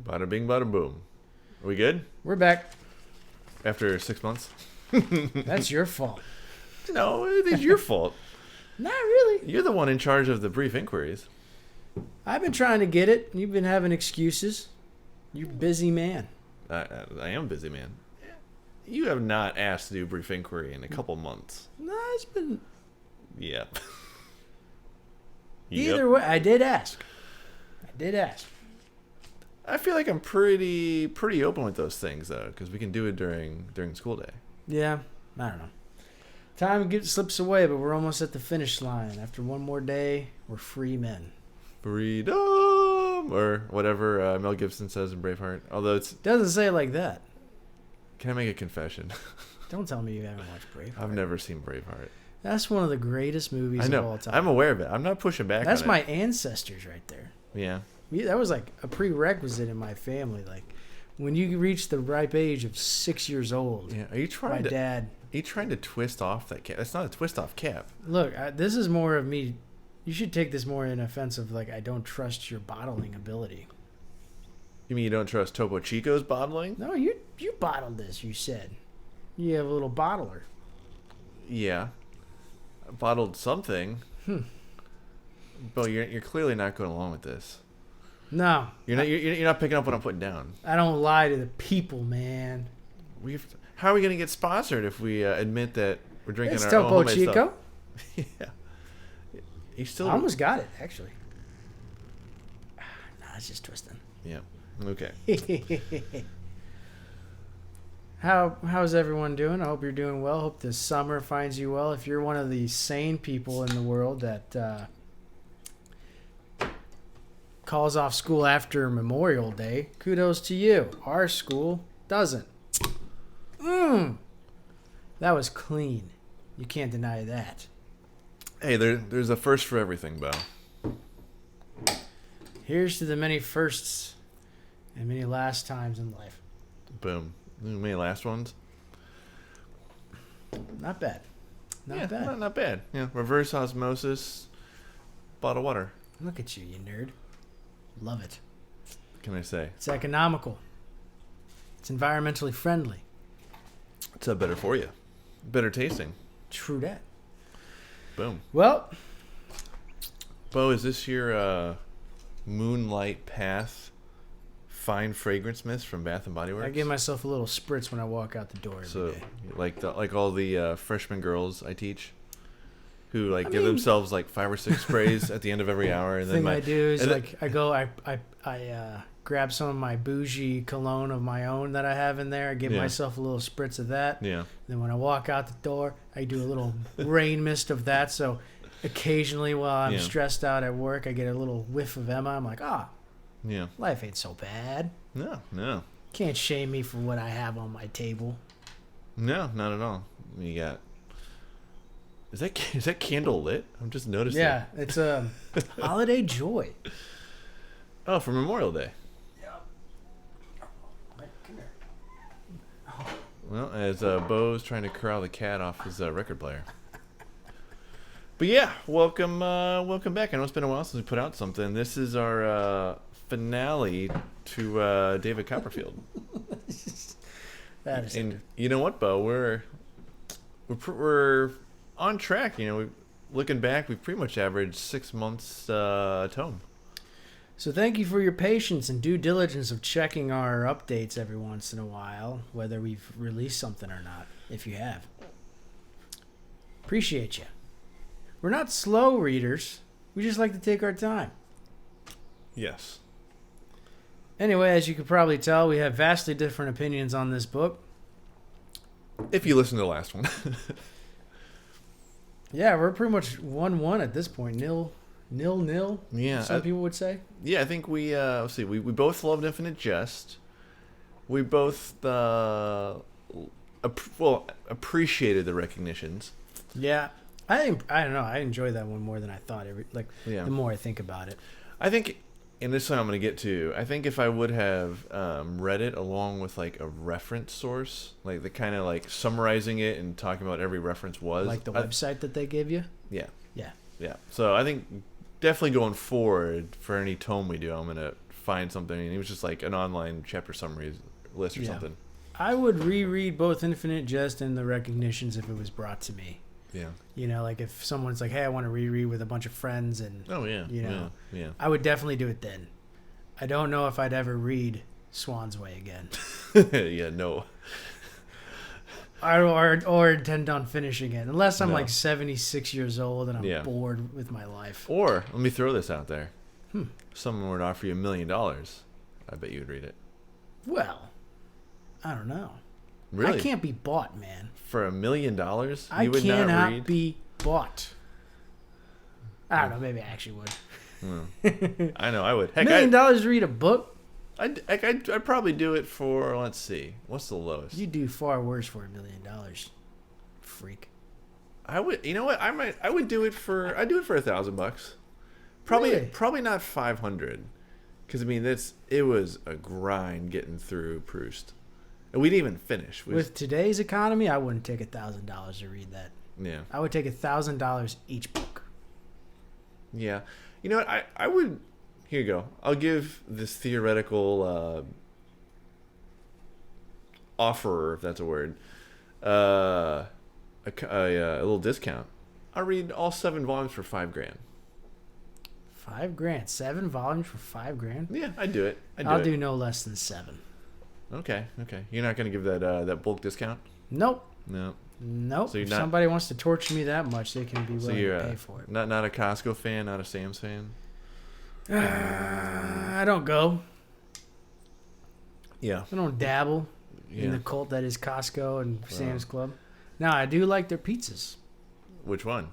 Bada bing, bada boom. Are we good? We're back. After 6 months? That's your fault. No, it is your fault. Not really. You're the one in charge of the brief inquiries. I've been trying to get it. You've been having excuses. You're a busy man. I am a busy man. You have not asked to do a brief inquiry in a couple months. No, it's been... Yep. Either way, I did ask. I feel like I'm pretty open with those things, though, because we can do it during school day. Yeah, I don't know. Time slips away, but we're almost at the finish line. After one more day, we're free men. Freedom! Or whatever Mel Gibson says in Braveheart. Although it doesn't say it like that. Can I make a confession? Don't tell me you haven't watched Braveheart. I've never seen Braveheart. That's one of the greatest movies of all time. I'm aware of it. I'm not pushing back on it. That's my ancestors right there. Yeah. That was like a prerequisite in my family. Like when you reach the ripe age of 6 years old. Yeah. Are you trying to twist off that cap? That's not a twist off cap. Look, this is more of me. You should take this more in offense of like I don't trust your bottling ability. You mean you don't trust Topo Chico's bottling? No, you bottled this. You said you have a little bottler. Yeah. I bottled something. But you're clearly not going along with this. No, you're not picking up what I'm putting down. I don't lie to the people, man. How are we going to get sponsored if we admit that we're drinking it's our Topo own homemade Chico. Stuff? Yeah. You still I almost got it, actually. Nah, it's just twisting. Yeah. Okay. How's everyone doing? I hope you're doing well. Hope this summer finds you well. If you're one of the sane people in the world that calls off school after Memorial Day, kudos to you. Our school doesn't. That was clean. You can't deny that. Hey, there's a first for everything, Beau. Here's to the many firsts and many last times in life. Boom. Many last ones? Not bad. Not bad. Not bad. Yeah. Reverse osmosis, bottle water. Look at you, you nerd. Love it. What can I say? It's economical. It's environmentally friendly. It's better for you. Better tasting. True that. Boom. Well, Beau, is this your Moonlight Path fine fragrance mist from Bath and Body Works? I give myself a little spritz when I walk out the door every day. Like all the freshman girls I teach, who give themselves like 5 or 6 sprays at the end of every hour. And then I do is I grab some of my bougie cologne of my own that I have in there. I give myself a little spritz of that. Yeah. Then when I walk out the door, I do a little rain mist of that. So occasionally while I'm stressed out at work, I get a little whiff of Emma. I'm like, yeah, life ain't so bad. No. Can't shame me for what I have on my table. No, not at all. You got... Is that candle lit? I'm just noticing. Yeah, it's a holiday joy. Oh, for Memorial Day. Yeah. Come here. Well, as Beau's trying to corral the cat off his record player. But yeah, welcome back. I know it's been a while since we put out something. This is our finale to David Copperfield. And you know what, Beau? We're on track. Looking back, we've pretty much averaged 6 months tome. So thank you for your patience and due diligence of checking our updates every once in a while, whether we've released something or not, if you have. Appreciate you. We're not slow readers. We just like to take our time. Yes. Anyway, as you can probably tell, we have vastly different opinions on this book. If you listen to the last one. Yeah, we're pretty much 1-1 at this point. Nil. Yeah. Some people would say. Yeah, I think we both loved Infinite Jest. We both appreciated the recognitions. Yeah. I don't know. I enjoy that one more than I thought. The more I think about it. I think, and this one I'm going to get to, I think if I would have read it along with like a reference source, like the kind of like summarizing it and talking about every reference was. Like the website that they gave you? Yeah. Yeah. Yeah. So I think definitely going forward for any tome we do, I'm gonna find something. And it was just like an online chapter summary list or something. I would reread both Infinite Jest and The Recognitions if it was brought to me. Yeah. You know, like if someone's like, hey, I want to reread with a bunch of friends and, you know, I would definitely do it then. I don't know if I'd ever read Swan's Way again. Yeah, no. Or intend on finishing it. Unless I'm like 76 years old and I'm bored with my life. Or, let me throw this out there. If someone were to offer you $1 million, I bet you would read it. Well, I don't know. Really? I can't be bought, man. For $1 million? I cannot be bought. I don't know. Maybe I actually would. I know. I would. Heck, $1 million to read a book? I'd probably do it for, let's see. What's the lowest? You do far worse for $1 million. Freak. I would. You know what? I would do it for. I'd do it for $1,000. Probably not 500. Because I mean, it was a grind getting through Proust. And we didn't even finish. With today's economy, I wouldn't take $1,000 to read that. Yeah. I would take $1,000 each book. Yeah. You know what? I would... Here you go. I'll give this theoretical offerer, if that's a word, a little discount. I'll read all 7 volumes for $5,000. $5,000? 7 volumes for $5,000? Yeah, I'd do it. I'll do no less than 7. Okay. You're not going to give that bulk discount? Nope. No. Nope. So if somebody wants to torture me that much, they can be willing to pay for it. Not a Costco fan, not a Sam's fan? I don't go. Yeah. I don't dabble in the cult that is Costco and Sam's Club. No, I do like their pizzas. Which one?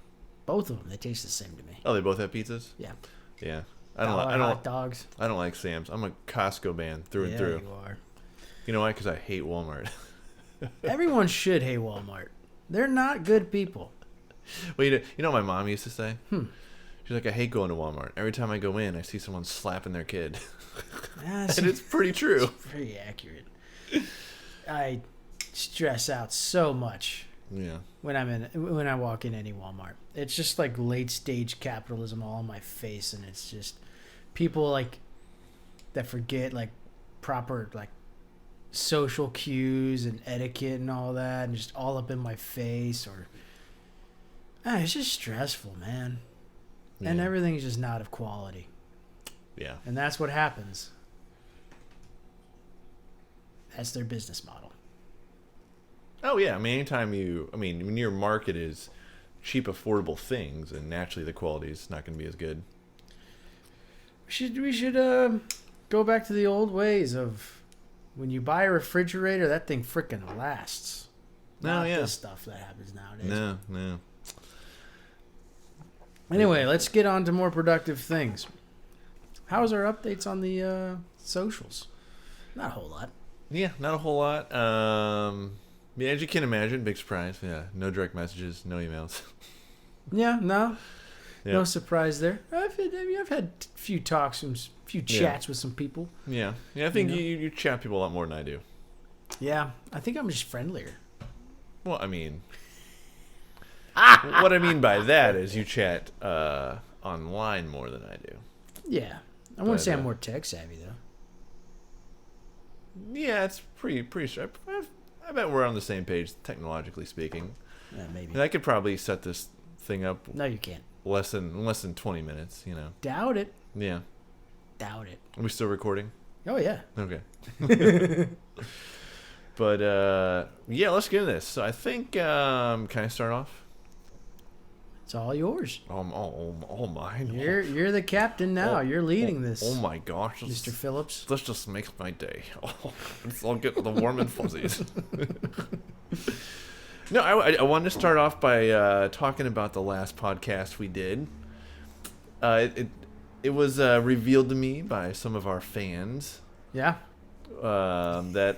Both of them. They taste the same to me. Oh, they both have pizzas? Yeah. Yeah. I don't hot dogs. I don't like Sam's. I'm a Costco man through and through. Yeah, you are. You know why? Because I hate Walmart. Everyone should hate Walmart. They're not good people. Well, you know what my mom used to say? She's like, I hate going to Walmart. Every time I go in, I see someone slapping their kid. And it's pretty true. It's pretty accurate. I stress out so much. Yeah. When I walk in any Walmart, it's just like late stage capitalism all in my face, and it's just people like that forget like proper like social cues and etiquette and all that, and just all up in my face. Or it's just stressful, man. Yeah. And everything's just not of quality. Yeah. And that's what happens. That's their business model. Oh, yeah. I mean, when your market is cheap, affordable things, and naturally the quality is not going to be as good. We should go back to the old ways of when you buy a refrigerator, that thing frickin' lasts. Not this stuff that happens nowadays. No. Anyway, let's get on to more productive things. How's our updates on the socials? Not a whole lot. Yeah, not a whole lot. Yeah, as you can imagine, big surprise. Yeah, no direct messages, no emails. Yeah, no. Yeah. No surprise there. I've had a few talks and a few chats with some people. Yeah. I think you chat people a lot more than I do. Yeah, I think I'm just friendlier. Well, I mean... what I mean by that is you chat online more than I do. Yeah. I wouldn't say I'm more tech savvy, though. Yeah, it's pretty sharp. I bet we're on the same page, technologically speaking. Yeah, maybe. And I could probably set this thing up. No, you can't. Less than 20 minutes, you know. Doubt it. Yeah. Doubt it. Are we still recording? Oh, yeah. Okay. But, yeah, let's get into this. So I think, can I start off? It's all yours. All mine. You're the captain now. You're leading this. Oh my gosh, Mr. Phillips. This just makes my day. I'll get the warm and fuzzies. No, I wanted to start off by talking about the last podcast we did. It was revealed to me by some of our fans. Yeah. That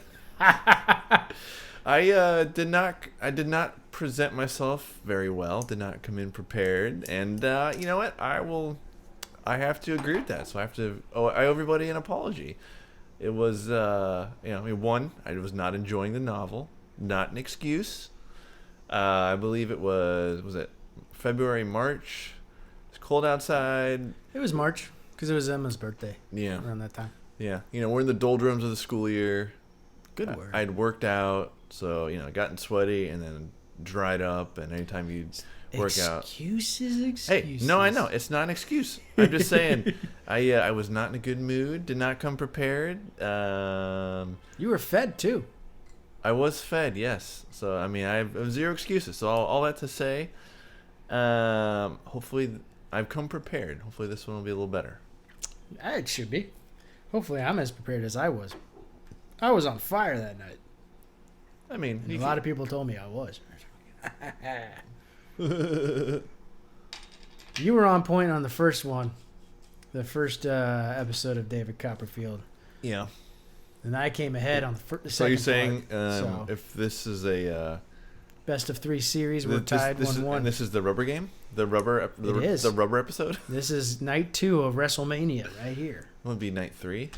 I did not present myself very well. Did not come in prepared, and you know what? I have to agree with that. So I owe everybody an apology. It was one, I was not enjoying the novel. Not an excuse. I believe it was it February, March. It's cold outside. It was March because it was Emma's birthday. Yeah. Around that time. Yeah. We're in the doldrums of the school year. Good word. I'd worked out, so, gotten sweaty and then dried up. And anytime you work out. Excuses. Hey, no, I know. It's not an excuse. I'm just saying I was not in a good mood. Did not come prepared. You were fed, too. I was fed, yes. So, I have zero excuses. So, all that to say, hopefully I've come prepared. Hopefully this one will be a little better. It should be. Hopefully I'm as prepared as I was. I was on fire that night. A lot of people told me I was. You were on point on the first one. The first episode of David Copperfield. Yeah. And I came ahead on the second So you're saying part, if this is a... best of 3 series, we're tied 1-1. And this is the rubber game? The rubber episode? This is night 2 of WrestleMania right here. It would be night 3?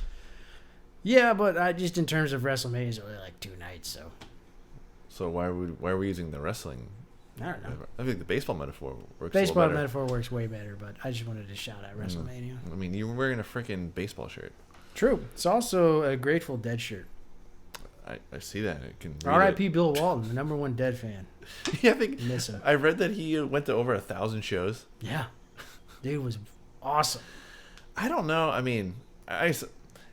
Yeah, but just in terms of WrestleMania, it's only like 2 nights, So why are we using the wrestling? I don't know. I think the baseball metaphor works Baseball a little better. metaphor works way better, but I just wanted to shout out WrestleMania. You were wearing a freaking baseball shirt. True. It's also a Grateful Dead shirt. I see that. I can R.I.P. Bill Walton, the number 1 Dead fan. Yeah, I think Miss him. I read that he went to over 1,000 shows. Yeah. Dude was awesome. I don't know.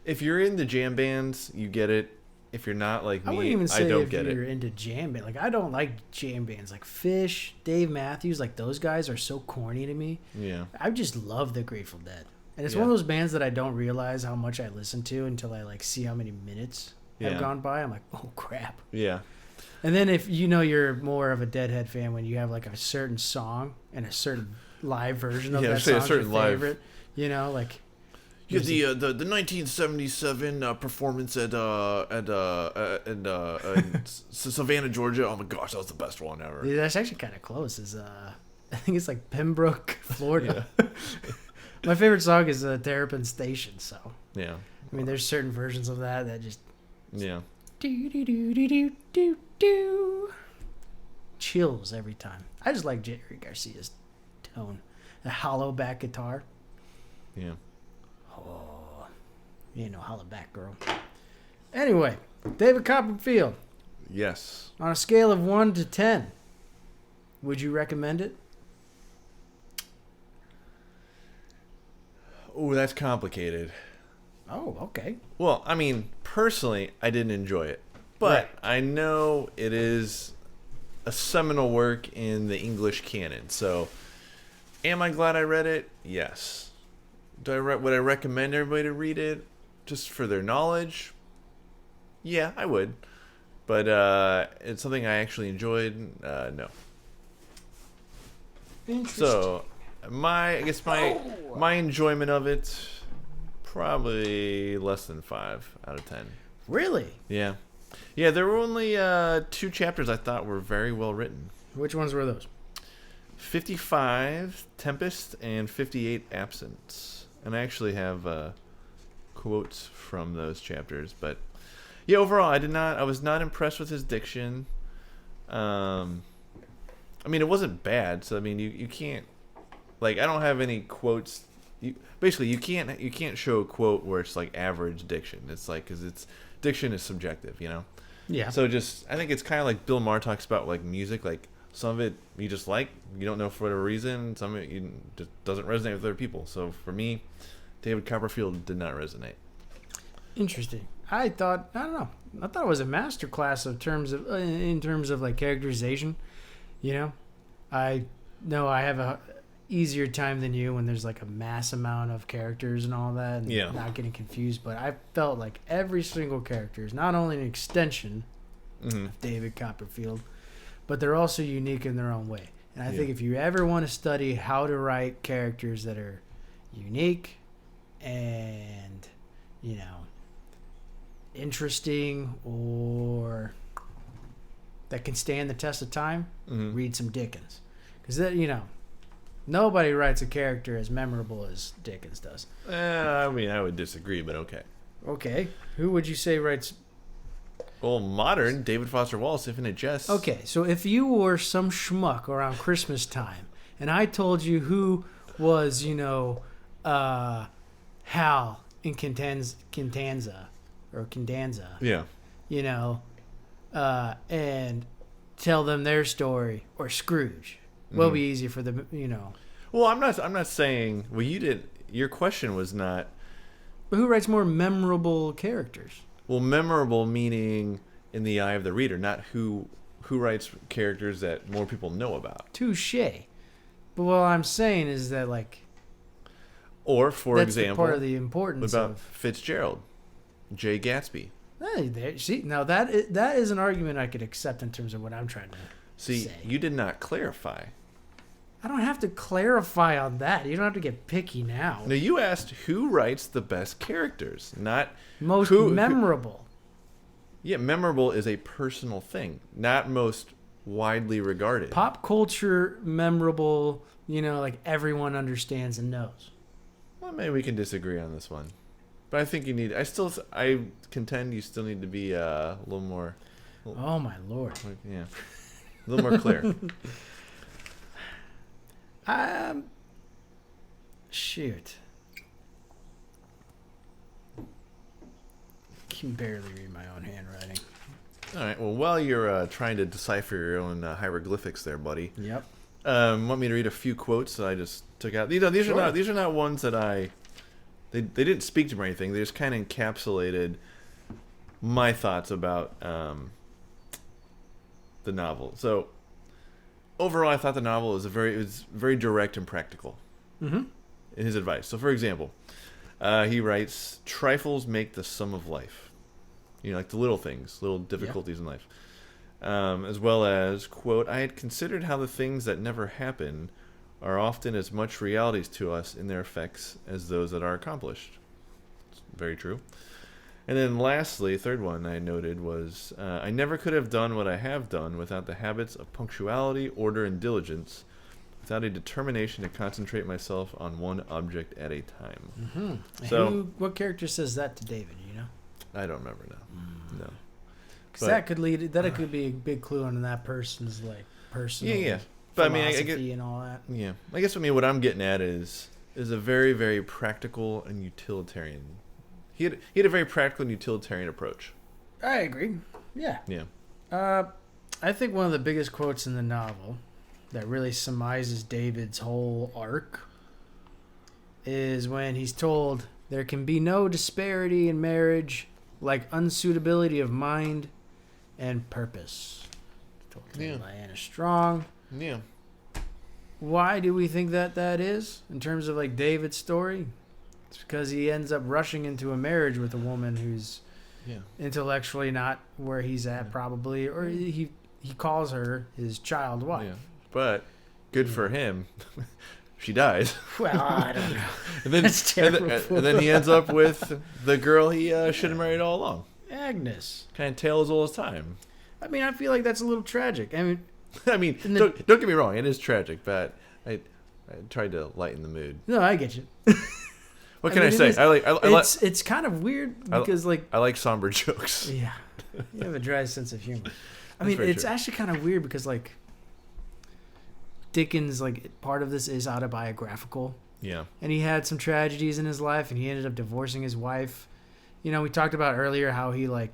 If you're into jam bands, you get it. If you're not like me, I wouldn't even say don't if get you're it. into jam band. Like, I don't like jam bands. Like Fish, Dave Matthews, like those guys are so corny to me. Yeah. I just love the Grateful Dead. And it's Yeah. one of those bands that I don't realize how much I listen to until I like see how many minutes have gone by. I'm like, oh crap. Yeah. And then if you're more of a Deadhead fan when you have like a certain song and a certain live version of that song, your favorite, like you have the 1977 performance at Savannah, Georgia. Oh my gosh, that was the best one ever. Yeah, that's actually kind of close. I think it's like Pembroke, Florida. Yeah. My favorite song is Terrapin Station. So Yeah. there's certain versions of that just Yeah. do do do do do do do chills every time. I just like Jerry Garcia's tone, the hollow back guitar. Yeah. Oh, you ain't no hollow back girl. Anyway, David Copperfield. Yes. On a scale of 1 to 10, would you recommend it? Oh, that's complicated. Oh, okay. Well, personally, I didn't enjoy it. But I know it is a seminal work in the English canon. So, am I glad I read it? Yes. Would I recommend everybody to read it just for their knowledge? Yeah, I would. But it's something I actually enjoyed. No. Interesting. So, my enjoyment of it, probably less than 5 out of 10. Really? Yeah. Yeah, there were only 2 chapters I thought were very well written. Which ones were those? 55, Tempest, and 58, Absence. And I actually have quotes from those chapters. But, yeah, overall, I was not impressed with his diction. It wasn't bad. So, you can't... Like, I don't have any quotes. You can't show a quote where it's like average diction. It's like, because diction is subjective, Yeah. So I think it's kind of like Bill Maher talks about like music. Like some of it you just like, you don't know for whatever reason. Some of it just doesn't resonate with other people. So for me, David Copperfield did not resonate. Interesting. I don't know. I thought it was a masterclass in terms of like characterization. I know I have a easier time than you when there's like a mass amount of characters and all that, and not getting confused. But I felt like every single character is not only an extension of David Copperfield, but they're also unique in their own way. And I think if you ever want to study how to write characters that are unique and interesting or that can stand the test of time, read some Dickens, because nobody writes a character as memorable as Dickens does. I would disagree, but okay. Okay. Who would you say writes... Well, modern, David Foster Wallace, Infinite Jest. Okay, so if you were some schmuck around Christmas time, and I told you who was, Hal in Cantanza, Yeah. And tell them their story, or Scrooge. Will be easier for them, Well, I'm not saying. Well, you did. Your question was not. But who writes more memorable characters? Well, memorable meaning in the eye of the reader, not who writes characters that more people know about. Touché. But what I'm saying is that, like, or for that's example, part of the importance about of Fitzgerald, Jay Gatsby. Hey, see, now that is an argument I could accept in terms of what I'm trying to say. You did not clarify. I don't have to clarify on that. You don't have to get picky now. No, you asked who writes the best characters, not most memorable. Yeah, memorable is a personal thing, not most widely regarded. Pop culture memorable, like everyone understands and knows. Well, maybe we can disagree on this one. But I think you need. I contend you still need to be a little more. Oh my lord! Yeah, a little more clear. Shoot. I can barely read my own handwriting. All right. Well, while you're trying to decipher your own hieroglyphics, there, buddy. Yep. Want me to read a few quotes that I just took out? These are not ones that They didn't speak to me or anything. They just kind of encapsulated my thoughts about the novel. So overall, I thought the novel was very direct and practical in his advice. So, for example, he writes, "Trifles make the sum of life." Like the little things, little difficulties in life. As well as, quote, "I had considered how the things that never happen are often as much realities to us in their effects as those that are accomplished." It's very true. And then lastly, third one I noted was, "I never could have done what I have done without the habits of punctuality, order, and diligence, without a determination to concentrate myself on one object at a time." Mm-hmm. So, what character says that to David, I don't remember now. No. Because that could be a big clue on that person's, like, personal... Yeah. But I get, and all that. Yeah, I guess what I'm getting at is a very, very practical and utilitarian. He had a very practical and utilitarian approach. I agree. Yeah. Yeah. I think one of the biggest quotes in the novel that really surmises David's whole arc is when he's told, "There can be no disparity in marriage like unsuitability of mind and purpose." Told Diana Strong. Yeah. Why do we think that is in terms of, like, David's story? It's because he ends up rushing into a marriage with a woman who's intellectually not where he's at, probably, or he calls her his child wife. Yeah. But good for him. She dies. Well, I don't know. And then, that's terrible. And then he ends up with the girl he should have married all along. Agnes. Kind of tale as old as time. I mean, I feel like that's a little tragic. I mean, don't get me wrong. It is tragic, but I tried to lighten the mood. No, I get you. What can I say? It's kind of weird because, like, I like somber jokes. Yeah, you have a dry sense of humor. I mean, it's actually kind of weird because, like, Dickens, like, part of this is autobiographical. Yeah. And he had some tragedies in his life, and he ended up divorcing his wife. We talked about earlier how he, like,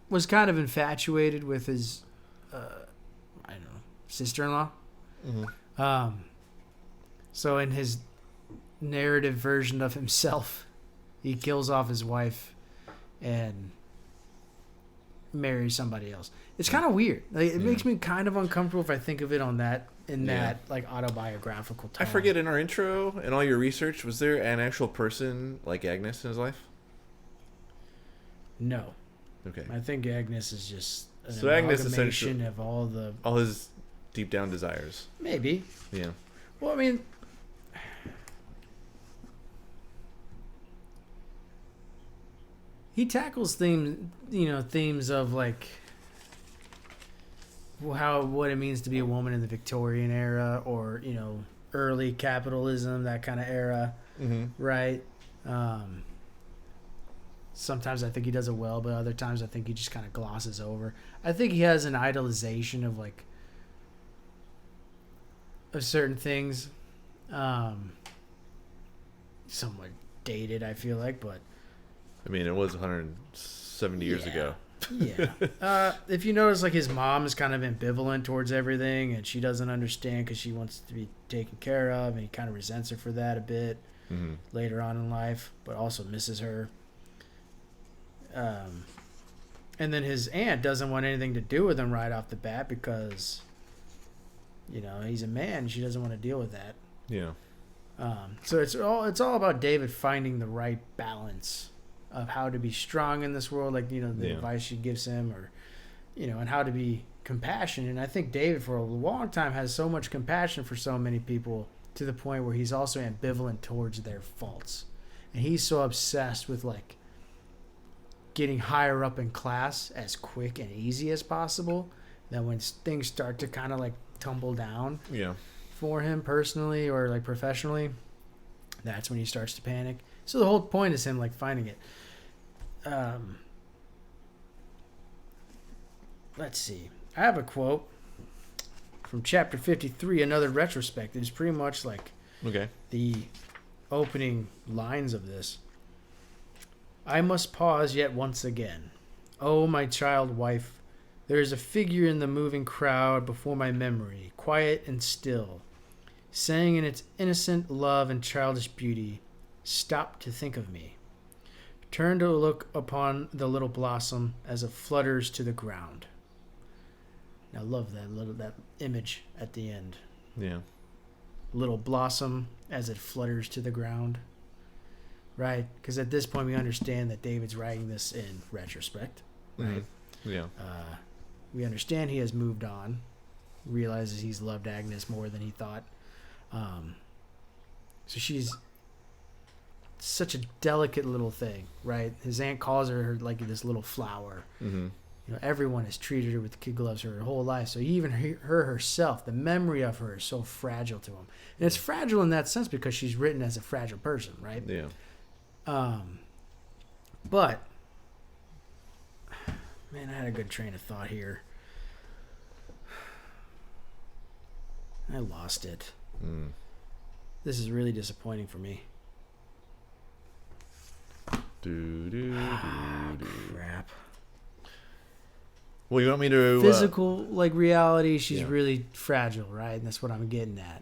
was kind of infatuated with his, sister-in-law. Mm-hmm. So in his narrative version of himself, he kills off his wife and marries somebody else. It's kind of weird. Like, it makes me kind of uncomfortable if I think of it in that like autobiographical tone. I forget, in our intro and all your research, was there an actual person like Agnes in his life? No. Okay. I think Agnes is just an Agnes amalgamation of all his deep down desires. Maybe. Yeah. Well, I mean, he tackles themes of, like, what it means to be a woman in the Victorian era, or, early capitalism, that kind of era, right? Sometimes I think he does it well, but other times I think he just kind of glosses over. I think he has an idolization of, like, of certain things, Somewhat dated, I feel like, but I mean, it was 170 years ago. Yeah. If you notice, like, his mom is kind of ambivalent towards everything, and she doesn't understand because she wants to be taken care of, and he kind of resents her for that a bit later on in life, but also misses her. And then his aunt doesn't want anything to do with him right off the bat because, he's a man. She doesn't want to deal with that. Yeah. So it's all about David finding the right balance of how to be strong in this world, like, the advice she gives him, or, and how to be compassionate. And I think David, for a long time, has so much compassion for so many people to the point where he's also ambivalent towards their faults. And he's so obsessed with, like, getting higher up in class as quick and easy as possible that when things start to kind of, like, tumble down for him personally or, like, professionally, that's when he starts to panic. So the whole point is him, like, finding it. Let's see. I have a quote from chapter 53, another retrospective. It's pretty much like the opening lines of this. I must pause yet once again. Oh, my child wife, there is a figure in the moving crowd before my memory, quiet and still, saying in its innocent love and childish beauty, stop to think of me. Turn to look upon the little blossom as it flutters to the ground. I love that image at the end. Yeah. Little blossom as it flutters to the ground. Right? Because at this point we understand that David's writing this in retrospect. Right? Yeah. We understand he has moved on. Realizes he's loved Agnes more than he thought. So she's such a delicate little thing, right? His aunt calls her like this little flower. Everyone has treated her with kid gloves her whole life. So even her herself, the memory of her is so fragile to him. And it's fragile in that sense because she's written as a fragile person, right? Yeah. But, man, I had a good train of thought here. I lost it. This is really disappointing for me. Crap. Well, you want me to physical like reality? She's really fragile, right? And that's what I'm getting at.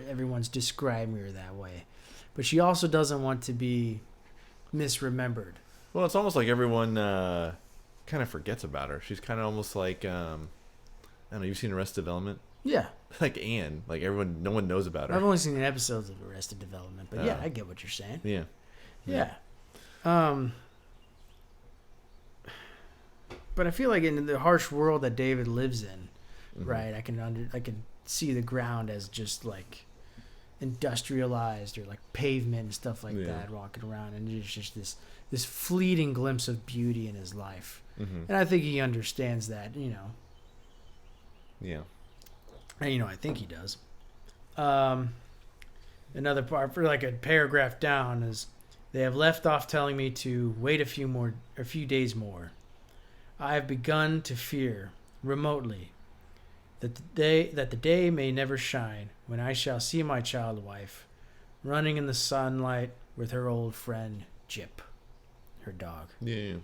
Everyone's describing her that way, but she also doesn't want to be misremembered. Well, it's almost like everyone kind of forgets about her. She's kind of almost like I don't know. You've seen Arrested Development? Yeah. Like Anne. Like no one knows about her. I've only seen episodes of Arrested Development, but I get what you're saying. Yeah. Yeah. But I feel like in the harsh world that David lives in, right? I can see the ground as just like industrialized or like pavement and stuff like that, walking around, and it's just this fleeting glimpse of beauty in his life. And I think he understands that, Yeah. And I think he does. Another part for like a paragraph down is, they have left off telling me to wait a few days more. I have begun to fear, remotely, that the day may never shine when I shall see my child wife running in the sunlight with her old friend Jip, her dog. Yeah.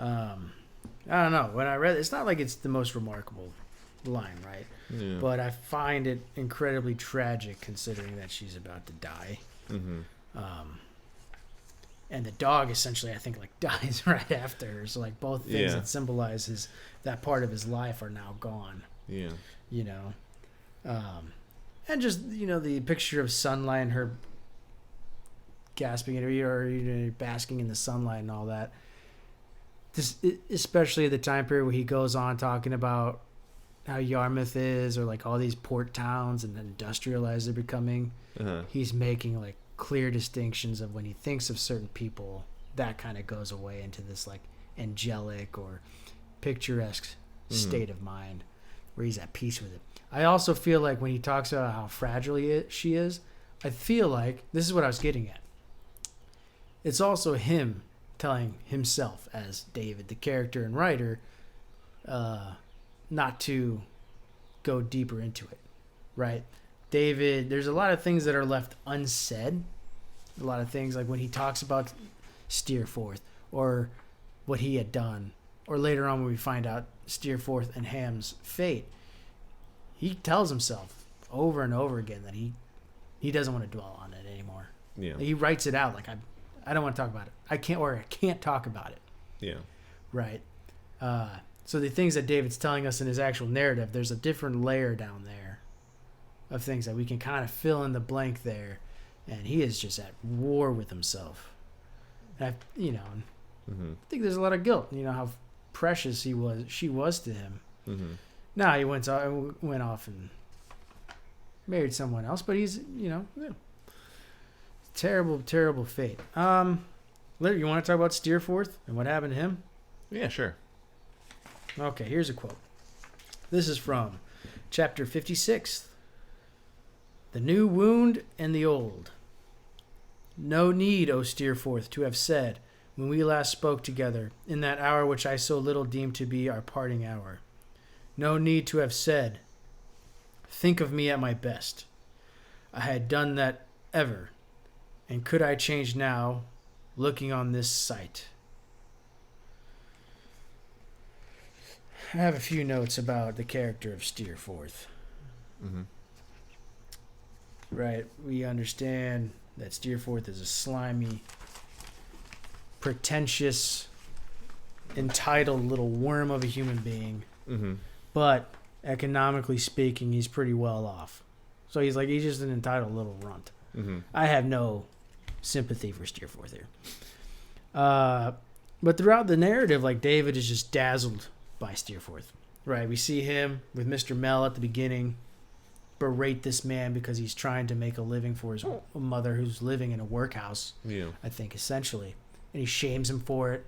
I don't know. When I read it, it's not like it's the most remarkable line, right? Yeah. But I find it incredibly tragic considering that she's about to die. And the dog essentially, I think, like dies right after her. So like both things that symbolize that part of his life are now gone. Yeah. And just the picture of sunlight and her gasping at her, or basking in the sunlight and all that. This, especially the time period where he goes on talking about how Yarmouth is, or like all these port towns and industrialized they're becoming. He's making like clear distinctions of when he thinks of certain people, that kind of goes away into this like angelic or picturesque state of mind where he's at peace with it. I also feel like when he talks about how fragile she is, I feel like this is what I was getting at. It's also him telling himself as David, the character and writer, not to go deeper into it, right? David, there's a lot of things that are left unsaid. A lot of things like when he talks about Steerforth or what he had done, or later on when we find out Steerforth and Ham's fate, he tells himself over and over again that he doesn't want to dwell on it anymore. Yeah. He writes it out like I don't want to talk about it. I can't talk about it. Yeah. Right. So the things that David's telling us in his actual narrative, there's a different layer down there of things that we can kind of fill in the blank there, and he is just at war with himself. And I think there's a lot of guilt. You know how precious she was to him. Mm-hmm. Now he went off and married someone else, but he's terrible, terrible fate. Larry, you want to talk about Steerforth and what happened to him? Yeah, sure. Okay, here's a quote. This is from chapter 56. The new wound and the old. No need, O Steerforth, to have said, when we last spoke together, in that hour which I so little deemed to be our parting hour. No need to have said, think of me at my best. I had done that ever, and could I change now, looking on this sight? I have a few notes about the character of Steerforth. Mm-hmm. Right, we understand that Steerforth is a slimy, pretentious, entitled little worm of a human being. Mm-hmm. But economically speaking, he's pretty well off. So he's just an entitled little runt. Mm-hmm. I have no sympathy for Steerforth here. But throughout the narrative, David is just dazzled by Steerforth. Right, we see him with Mr. Mel at the beginning berate this man because he's trying to make a living for his mother who's living in a workhouse. Yeah, I think essentially, and he shames him for it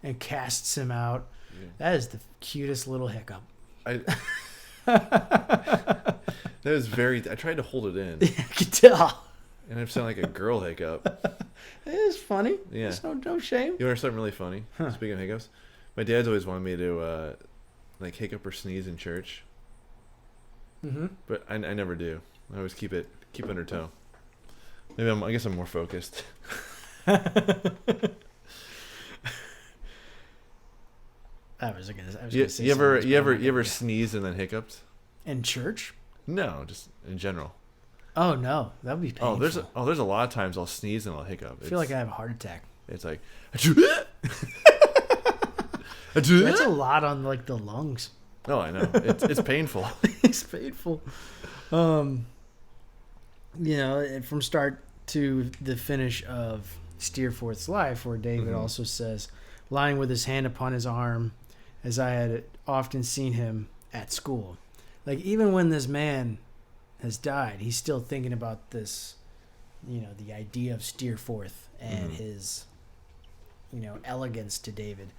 and casts him out. Yeah. That is the cutest little hiccup. That was very. I tried to hold it in. I could tell. And it sounded like a girl hiccup. It is funny. Yeah. There's no shame. You want something really funny? Huh. Speaking of hiccups, my dad's always wanted me to hiccup or sneeze in church. Mm-hmm. But I never do. I always keep under toe. Maybe I guess I'm more focused. I was gonna say. You ever sneezed and then hiccuped? In church? No, just in general. Oh no, that would be painful. There's a lot of times I'll sneeze and I'll hiccup. I feel like I have a heart attack. It's like that's a lot on the lungs. Oh, I know. It's painful. It's painful. From start to the finish of Steerforth's life, where David also says, lying with his hand upon his arm, as I had often seen him at school. Even when this man has died, he's still thinking about this, the idea of Steerforth and his, elegance to David.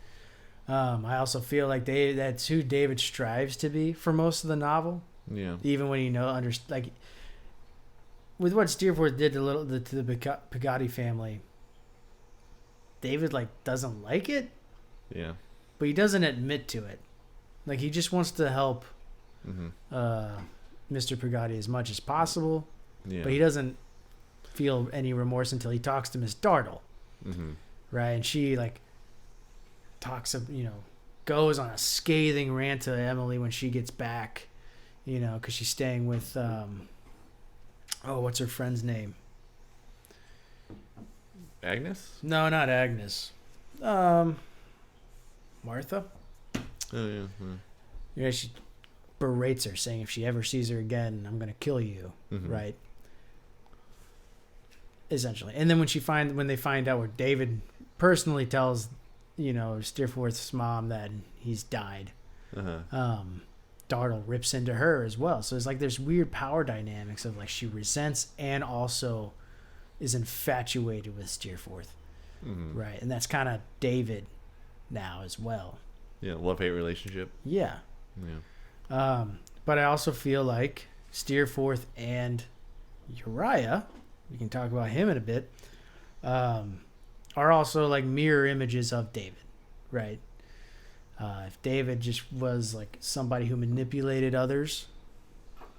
I also feel like that's who David strives to be for most of the novel. Yeah. Even when with what Steerforth did to the Peggotty family, David doesn't like it. Yeah. But he doesn't admit to it. He just wants to help Mr. Peggotty as much as possible. Yeah. But he doesn't feel any remorse until he talks to Miss Dartle. Mm-hmm. Right, and she goes on a scathing rant to Emily when she gets back, because she's staying with, what's her friend's name? Agnes? No, not Agnes. Martha? Oh, yeah. She berates her, saying if she ever sees her again, I'm going to kill you, right? Essentially. And then when they find out where David personally tells Steerforth's mom that he's died, Dartle rips into her as well. So it's there's weird power dynamics of she resents and also is infatuated with Steerforth, right? And that's kind of David now as well. Yeah, love-hate relationship. Yeah. But I also feel like Steerforth and Uriah, we can talk about him in a bit, are also mirror images of David, right? If David just was somebody who manipulated others,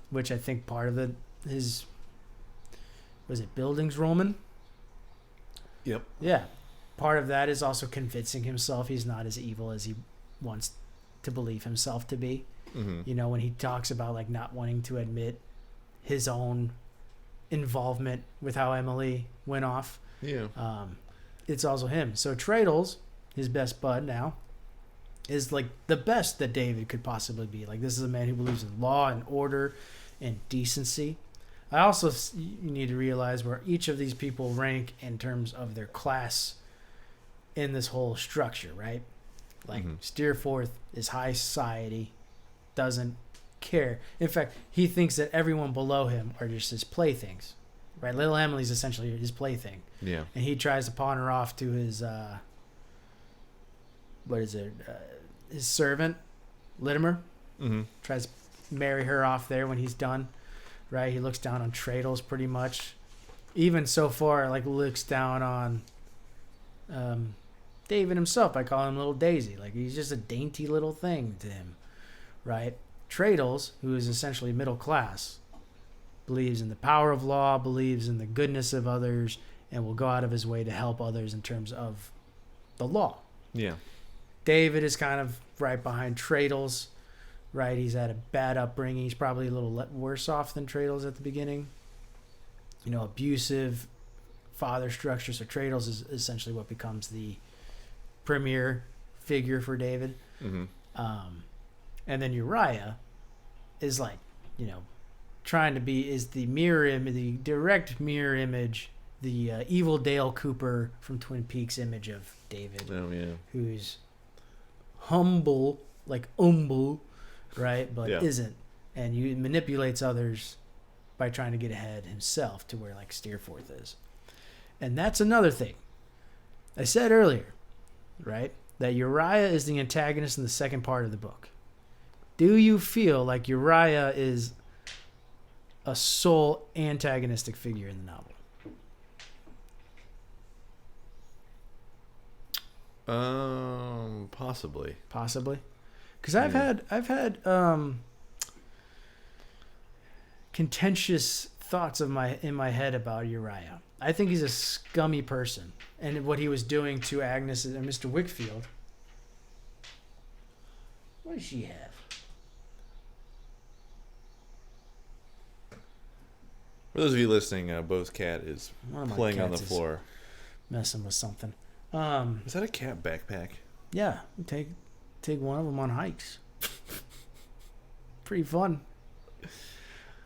which I think part of the his was it Bildungsroman? Yep. Yeah. Part of that is also convincing himself he's not as evil as he wants to believe himself to be. Mm-hmm. You know, when he talks about like not wanting to admit his own involvement with how Emily went off. Yeah. It's also him. So Treadles, his best bud now, is like the best that David could possibly be. Like, this is a man who believes in law and order and decency. I also, you need to realize where each of these people rank in terms of their class in this whole structure, right? Like, Steerforth is high society, doesn't care. In fact, he thinks that everyone below him are just his playthings, right? Little Emily's essentially his plaything. Yeah. And he tries to pawn her off to his, his servant, Litimer. Mm-hmm. Tries to marry her off there when he's done, right? He looks down on Treadles pretty much. Even so far, like, looks down on David himself by calling him Little Daisy. Like, he's just a dainty little thing to him, right? Treadles, who is essentially middle class, believes in the power of law, believes in the goodness of others, and will go out of his way to help others in terms of the law. Yeah. David is kind of right behind Treadles, right? He's had a bad upbringing. He's probably a little worse off than Treadles at the beginning. You know, abusive father structure. So Treadles is essentially what becomes the premier figure for David. Mm-hmm. And then Uriah is like, you know, trying to be, is the the direct mirror image, the evil Dale Cooper from Twin Peaks image of David. Oh, yeah. Who's humble, like humble, right? But isn't. And you manipulates others by trying to get ahead himself to where like Steerforth is. And that's another thing. I said earlier, right, that Uriah is the antagonist in the second part of the book. Do you feel like Uriah is a sole antagonistic figure in the novel? Possibly. Possibly, because I've had contentious thoughts in my head about Uriah. I think he's a scummy person, and what he was doing to Agnes and Mr. Wickfield. What does she have? For those of you listening, Beau's cat is playing on the cats floor. Messing with something. Is that a cat backpack? Yeah, we take one of them on hikes. Pretty fun.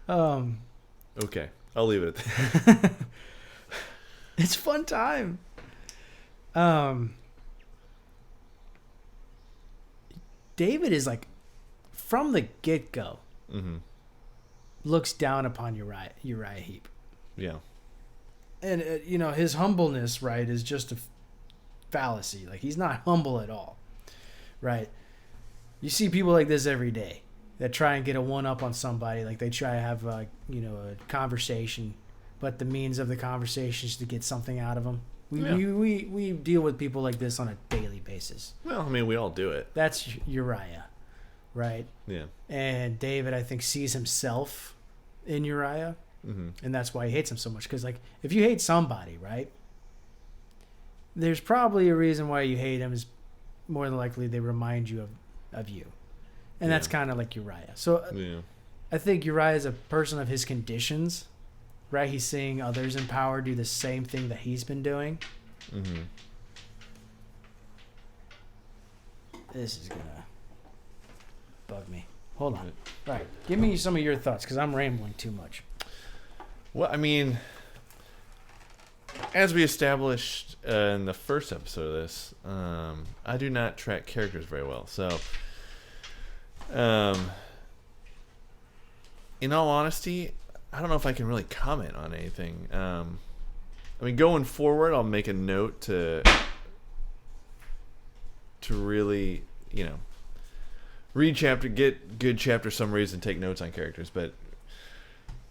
Okay, I'll leave it at that. It's fun time. David is like, from the get-go, looks down upon Uriah Heep. Yeah. And, you know, his humbleness, right, is just a fallacy. Like, he's not humble at all, right? You see people like this every day that try and get a one-up on somebody. Like, they try to have, a conversation, but the means of the conversation is to get something out of them. We deal with people like this on a daily basis. Well, I mean, we all do it. That's Uriah, right? Yeah. And David, I think, sees himself in Uriah, and that's why he hates him so much. Because, like, if you hate somebody, right, there's probably a reason why you hate him. Is more than likely they remind you of you. And that's kind of like Uriah. So I think Uriah is a person of his conditions, right? He's seeing others in power do the same thing that he's been doing. This is going to bug me. Hold on. All right. Give me some of your thoughts, because I'm rambling too much. Well, I mean, as we established in the first episode of this, I do not track characters very well. So, in all honesty, I don't know if I can really comment on anything. I mean, going forward, I'll make a note to really, read chapter, get good chapter summaries, and take notes on characters. But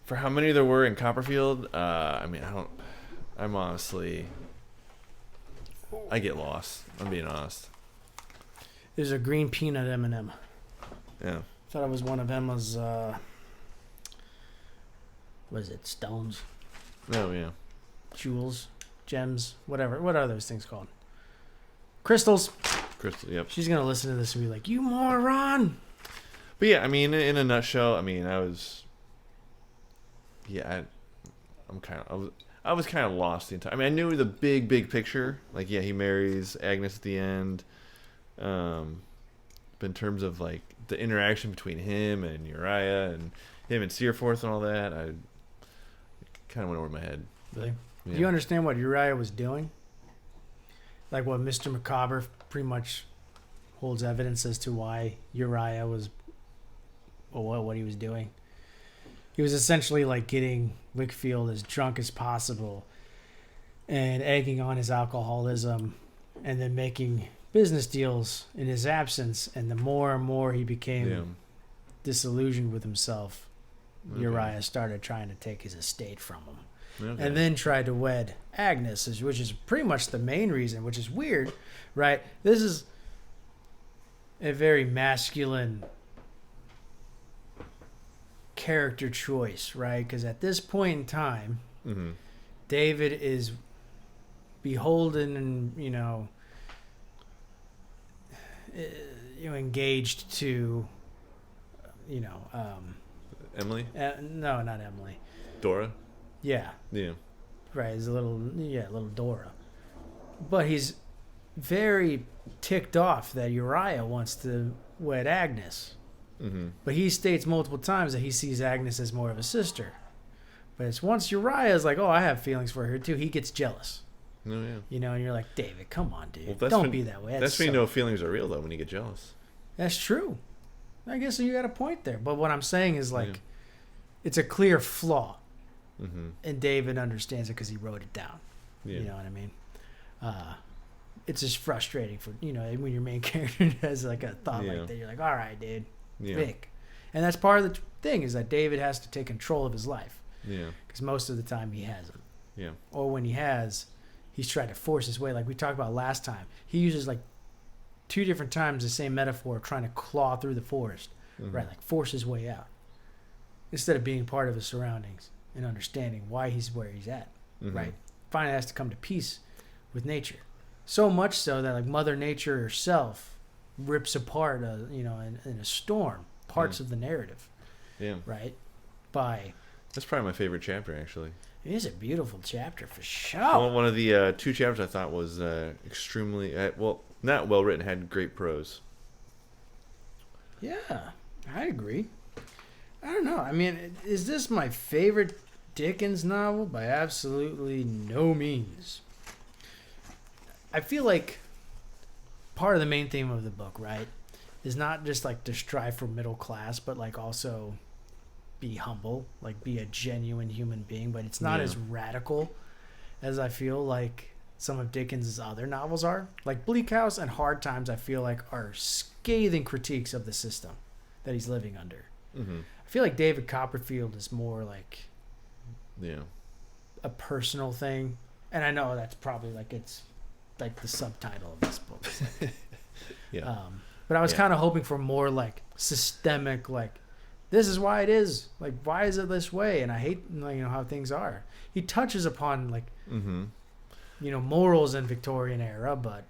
for how many there were in Copperfield, I mean, I'm honestly, I get lost. I'm being honest. There's a green peanut M&M. Yeah. Thought it was one of Emma's what is it? Stones, Oh yeah. jewels, gems, whatever. What are those things called? Crystals. Crystal. Yep. She's gonna listen to this and be like, "You moron." But yeah, I mean, in a nutshell, I mean, I was kind of lost the entire. I mean, I knew the big picture. Like, yeah, he marries Agnes at the end. But in terms of like the interaction between him and Uriah and him and Searforth and all that, I kind of went over my head. Really? Yeah. Do you understand what Uriah was doing? Like what Mr. Macabre pretty much holds evidence as to why Uriah was, or what he was doing. He was essentially like getting Wickfield as drunk as possible and egging on his alcoholism and then making business deals in his absence. And the more and more he became disillusioned with himself, Uriah started trying to take his estate from him. Okay. And then tried to wed Agnes, which is pretty much the main reason, which is weird, right? This is a very masculine character choice, right? Because at this point in time, David is beholden and engaged to Emily? No, not Emily. Dora? Yeah. Yeah. Right, he's little Dora. But he's very ticked off that Uriah wants to wed Agnes. But he states multiple times that he sees Agnes as more of a sister. But it's once Uriah's like, oh, I have feelings for her too, he gets jealous. Oh, yeah. And you're like, David, come on, dude. Well, Don't be that way. That's when you know feelings are real, though, when you get jealous. That's true. I guess you got a point there. But what I'm saying is, like, it's a clear flaw. And David understands it because he wrote it down. Yeah. You know what I mean? It's just frustrating for, when your main character has, like, a thought like that. You're like, all right, dude. Vic. And that's part of the thing is that David has to take control of his life. Yeah. Because most of the time he hasn't. Yeah. Or when he has, he's tried to force his way. Like we talked about last time. He uses like 2 different times the same metaphor of trying to claw through the forest. Right? Like force his way out. Instead of being part of his surroundings and understanding why he's where he's at. Right? Finally has to come to peace with nature. So much so that like Mother Nature herself rips apart, in a storm, parts of the narrative. Yeah. Right? That's probably my favorite chapter, actually. It is a beautiful chapter for sure. One of the 2 chapters I thought was extremely, not well written, had great prose. Yeah, I agree. I don't know. I mean, is this my favorite Dickens novel? By absolutely no means. I feel like part of the main theme of the book, right, is not just like to strive for middle class, but like also be humble, like be a genuine human being. But it's not as radical as I feel like some of Dickens' other novels are. Like Bleak House and Hard Times, I feel like are scathing critiques of the system that he's living under. I feel like David Copperfield is more like a personal thing. And I know that's probably like it's like the subtitle of this book. But I was kind of hoping for more like systemic, like this is why it is, like why is it this way, and I hate how things are. He touches upon like morals in Victorian era, but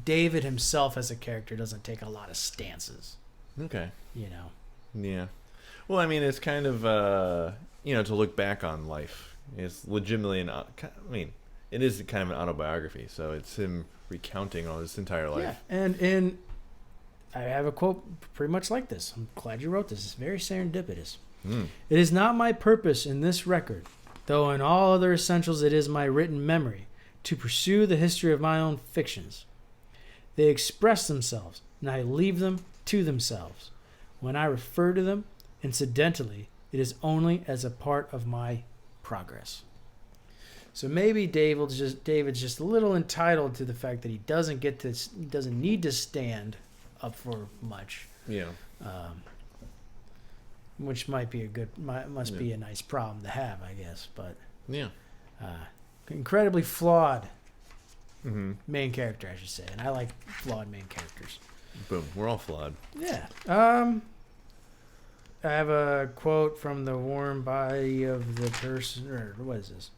David himself as a character doesn't take a lot of stances. Okay. Yeah. Well, I mean, it's kind of to look back on life. It's legitimately it is kind of an autobiography, so it's him recounting all his entire life. Yeah, and I have a quote pretty much like this. I'm glad you wrote this. It's very serendipitous. It is not my purpose in this record, though in all other essentials it is my written memory, to pursue the history of my own fictions. They express themselves, and I leave them to themselves. When I refer to them, incidentally, it is only as a part of my progress. So maybe David's just a little entitled to the fact that he doesn't need to stand up for much. Yeah. Which might be be a nice problem to have, I guess. But incredibly flawed main character, I should say, and I like flawed main characters. Boom, we're all flawed. Yeah. I have a quote from the warm body of the person. Or what is this?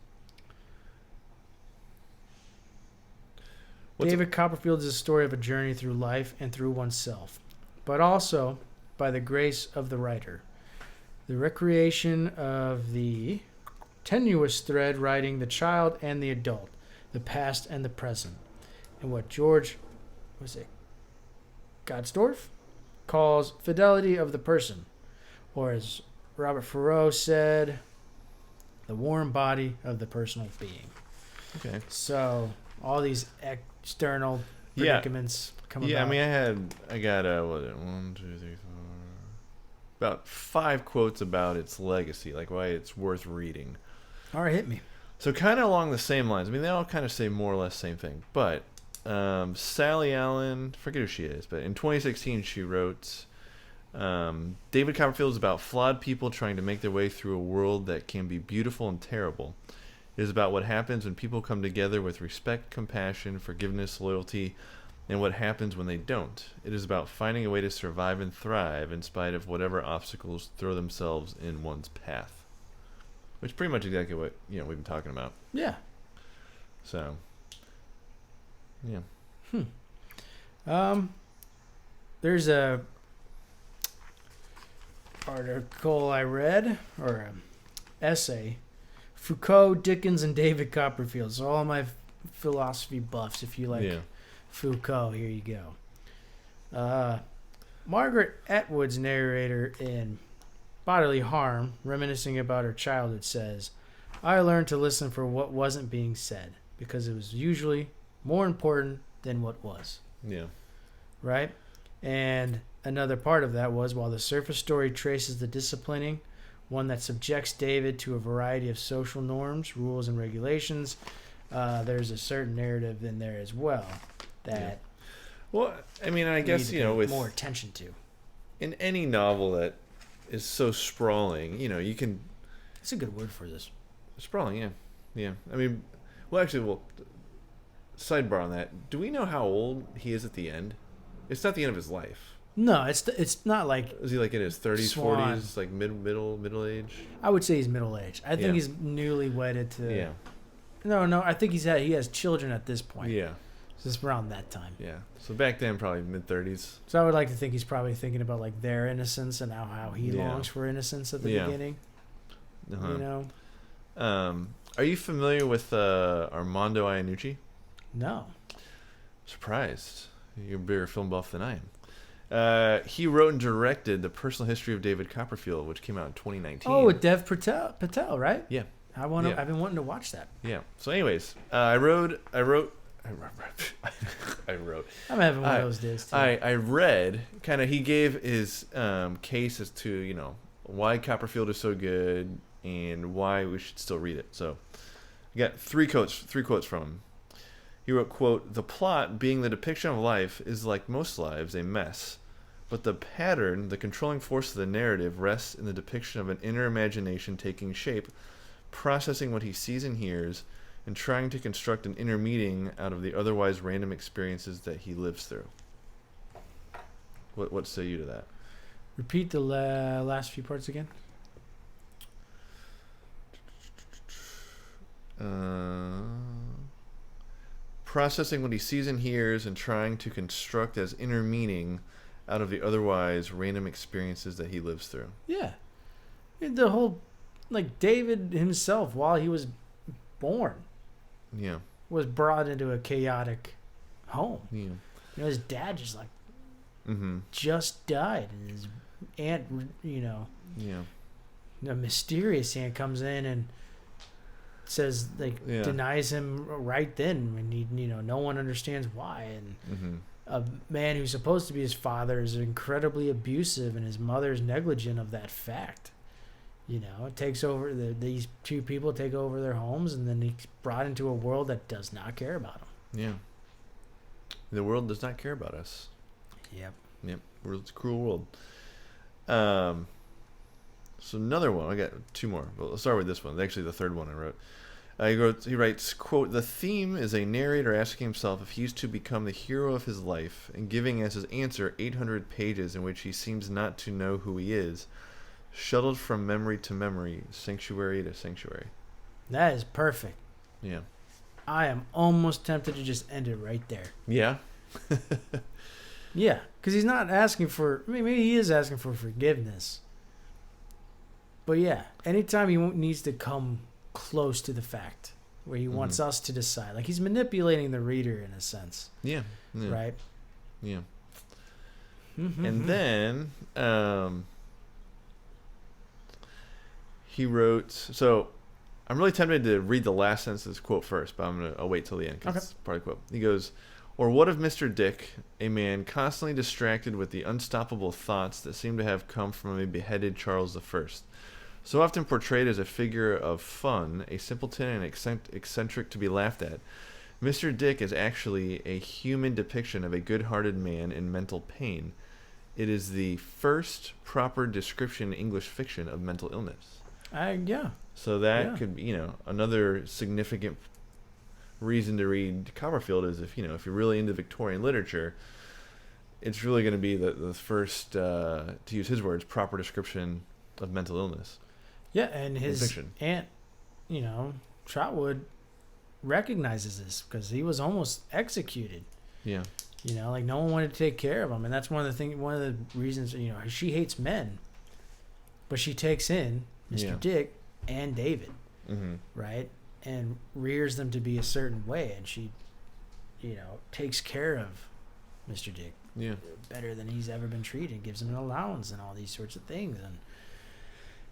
David Copperfield is a story of a journey through life and through oneself, but also by the grace of the writer. The recreation of the tenuous thread writing the child and the adult, the past and the present, and what George, Godsdorf, calls fidelity of the person, or as Robert Thoreau said, the warm body of the personal being. Okay. So all these external predicaments come about. Yeah, I mean, I got what is it, 1, 2, 3, 4, about 5 quotes about its legacy, like why it's worth reading. All right, hit me. So kind of along the same lines. I mean, they all kind of say more or less the same thing. But Sally Allen, forget who she is, but in 2016 she wrote, David Copperfield is about flawed people trying to make their way through a world that can be beautiful and terrible. It is about what happens when people come together with respect, compassion, forgiveness, loyalty, and what happens when they don't. It is about finding a way to survive and thrive in spite of whatever obstacles throw themselves in one's path. Which is pretty much exactly what we've been talking about. Yeah. So, yeah. There's a article I read, or an essay, Foucault, Dickens, and David Copperfield. So all my philosophy buffs, if you like Foucault, here you go. Margaret Atwood's narrator in Bodily Harm, reminiscing about her childhood, says, I learned to listen for what wasn't being said, because it was usually more important than what was. Yeah. Right? And another part of that was, while the surface story traces the disciplining, one that subjects David to a variety of social norms, rules, and regulations, there's a certain narrative in there as well that well, I mean, I guess, with more attention to. In any novel that is so sprawling, you can... It's a good word for this. Sprawling, yeah. I mean, sidebar on that. Do we know how old he is at the end? It's not the end of his life. No, it's not like... Is he like in his 30s, Swan. 40s, like middle age? I would say he's middle aged. I think he's newly wedded to... Yeah. No, I think he has children at this point. Yeah. So it's around that time. Yeah. So back then, probably mid-30s. So I would like to think he's probably thinking about like their innocence and how he longs for innocence at the beginning. Uh-huh. Are you familiar with Armando Iannucci? No. Surprised. You're a bigger film buff than I am. He wrote and directed The Personal History of David Copperfield, which came out in 2019. Oh, with Dev Patel, right? Yeah. I've been wanting to watch that. Yeah. So, anyways, I wrote. I'm having one of those days too. I read kind of. He gave his case as to why Copperfield is so good and why we should still read it. So, I got three quotes from him. He wrote, quote, "The plot, being the depiction of life, is like most lives, a mess. But the pattern, the controlling force of the narrative, rests in the depiction of an inner imagination taking shape, processing what he sees and hears, and trying to construct an inner meaning out of the otherwise random experiences that he lives through." What say you to that? Repeat the last few parts again. Processing what he sees and hears and trying to construct as inner meaning out of the otherwise random experiences that he lives through. Yeah. The whole, David himself, while he was born, was brought into a chaotic home. Yeah. His dad just just died, and his aunt, a mysterious aunt comes in and says denies him right then, and he, no one understands why, and a man who's supposed to be his father is incredibly abusive, and his mother's negligent of that fact. It takes over. These two people take over their homes, and then he's brought into a world that does not care about him. Yeah. The world does not care about us. Yep. It's a cruel world. So another one. I got two more. But let's start with this one. Actually, the third one I wrote. He writes, quote, "The theme is a narrator asking himself if he's to become the hero of his life, and giving as his answer 800 pages in which he seems not to know who he is, shuttled from memory to memory, sanctuary to sanctuary. That is perfect. Yeah. I am almost tempted to just end it right there. Yeah. Yeah, because he's not asking for. I mean, maybe he is asking for forgiveness. But yeah, anytime he needs to come close to the fact where he wants us to decide, like he's manipulating the reader in a sense. Yeah. Right. Yeah. Mm-hmm. And then he wrote. So I'm really tempted to read the last sentence of this quote first, but I'll wait till the end because it's part of the quote. He goes, "Or what of Mr. Dick, a man constantly distracted with the unstoppable thoughts that seem to have come from a beheaded Charles I, so often portrayed as a figure of fun, a simpleton and eccentric to be laughed at. Mr. Dick is actually a human depiction of a good-hearted man in mental pain. It is the first proper description in English fiction of mental illness." Yeah. So that could be, another significant reason to read Copperfield is if you're really into Victorian literature, it's really going to be the first, to use his words, proper description of mental illness. Yeah, and his aunt, Trotwood recognizes this because he was almost executed. Yeah. Like no one wanted to take care of him, and that's one of the reasons. She hates men, but she takes in Mr. Dick and David, right, and rears them to be a certain way, and she, takes care of Mr. Dick better than he's ever been treated, gives him an allowance and all these sorts of things, and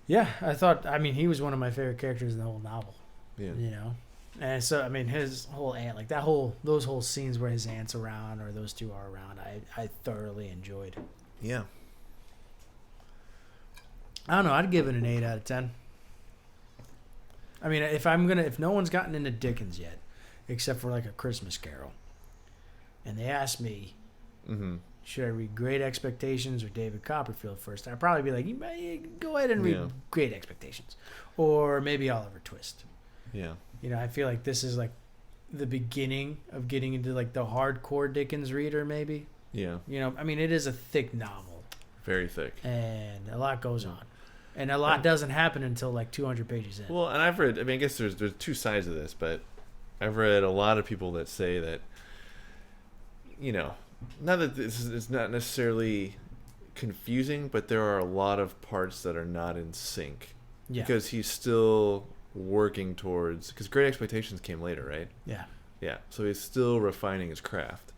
he was one of my favorite characters in the whole novel. Yeah. And so, his whole aunt, like those whole scenes where his aunt's around or those two are around, I thoroughly enjoyed. Yeah. I don't know. I'd give it an 8 out of 10. If no one's gotten into Dickens yet, except for like A Christmas Carol, and they asked me, should I read Great Expectations or David Copperfield first, I'd probably be like, go ahead and read Great Expectations, or maybe Oliver Twist. Yeah. I feel like this is like the beginning of getting into like the hardcore Dickens reader, maybe. Yeah. It is a thick novel. Very thick. And a lot goes on. And a lot doesn't happen until like 200 pages in. Well, and I've read, I guess there's two sides of this, but I've read a lot of people that say that, not that this is not necessarily confusing, but there are a lot of parts that are not in sync. Yeah. Because he's still working towards, because Great Expectations came later, right? Yeah. Yeah. So he's still refining his craft.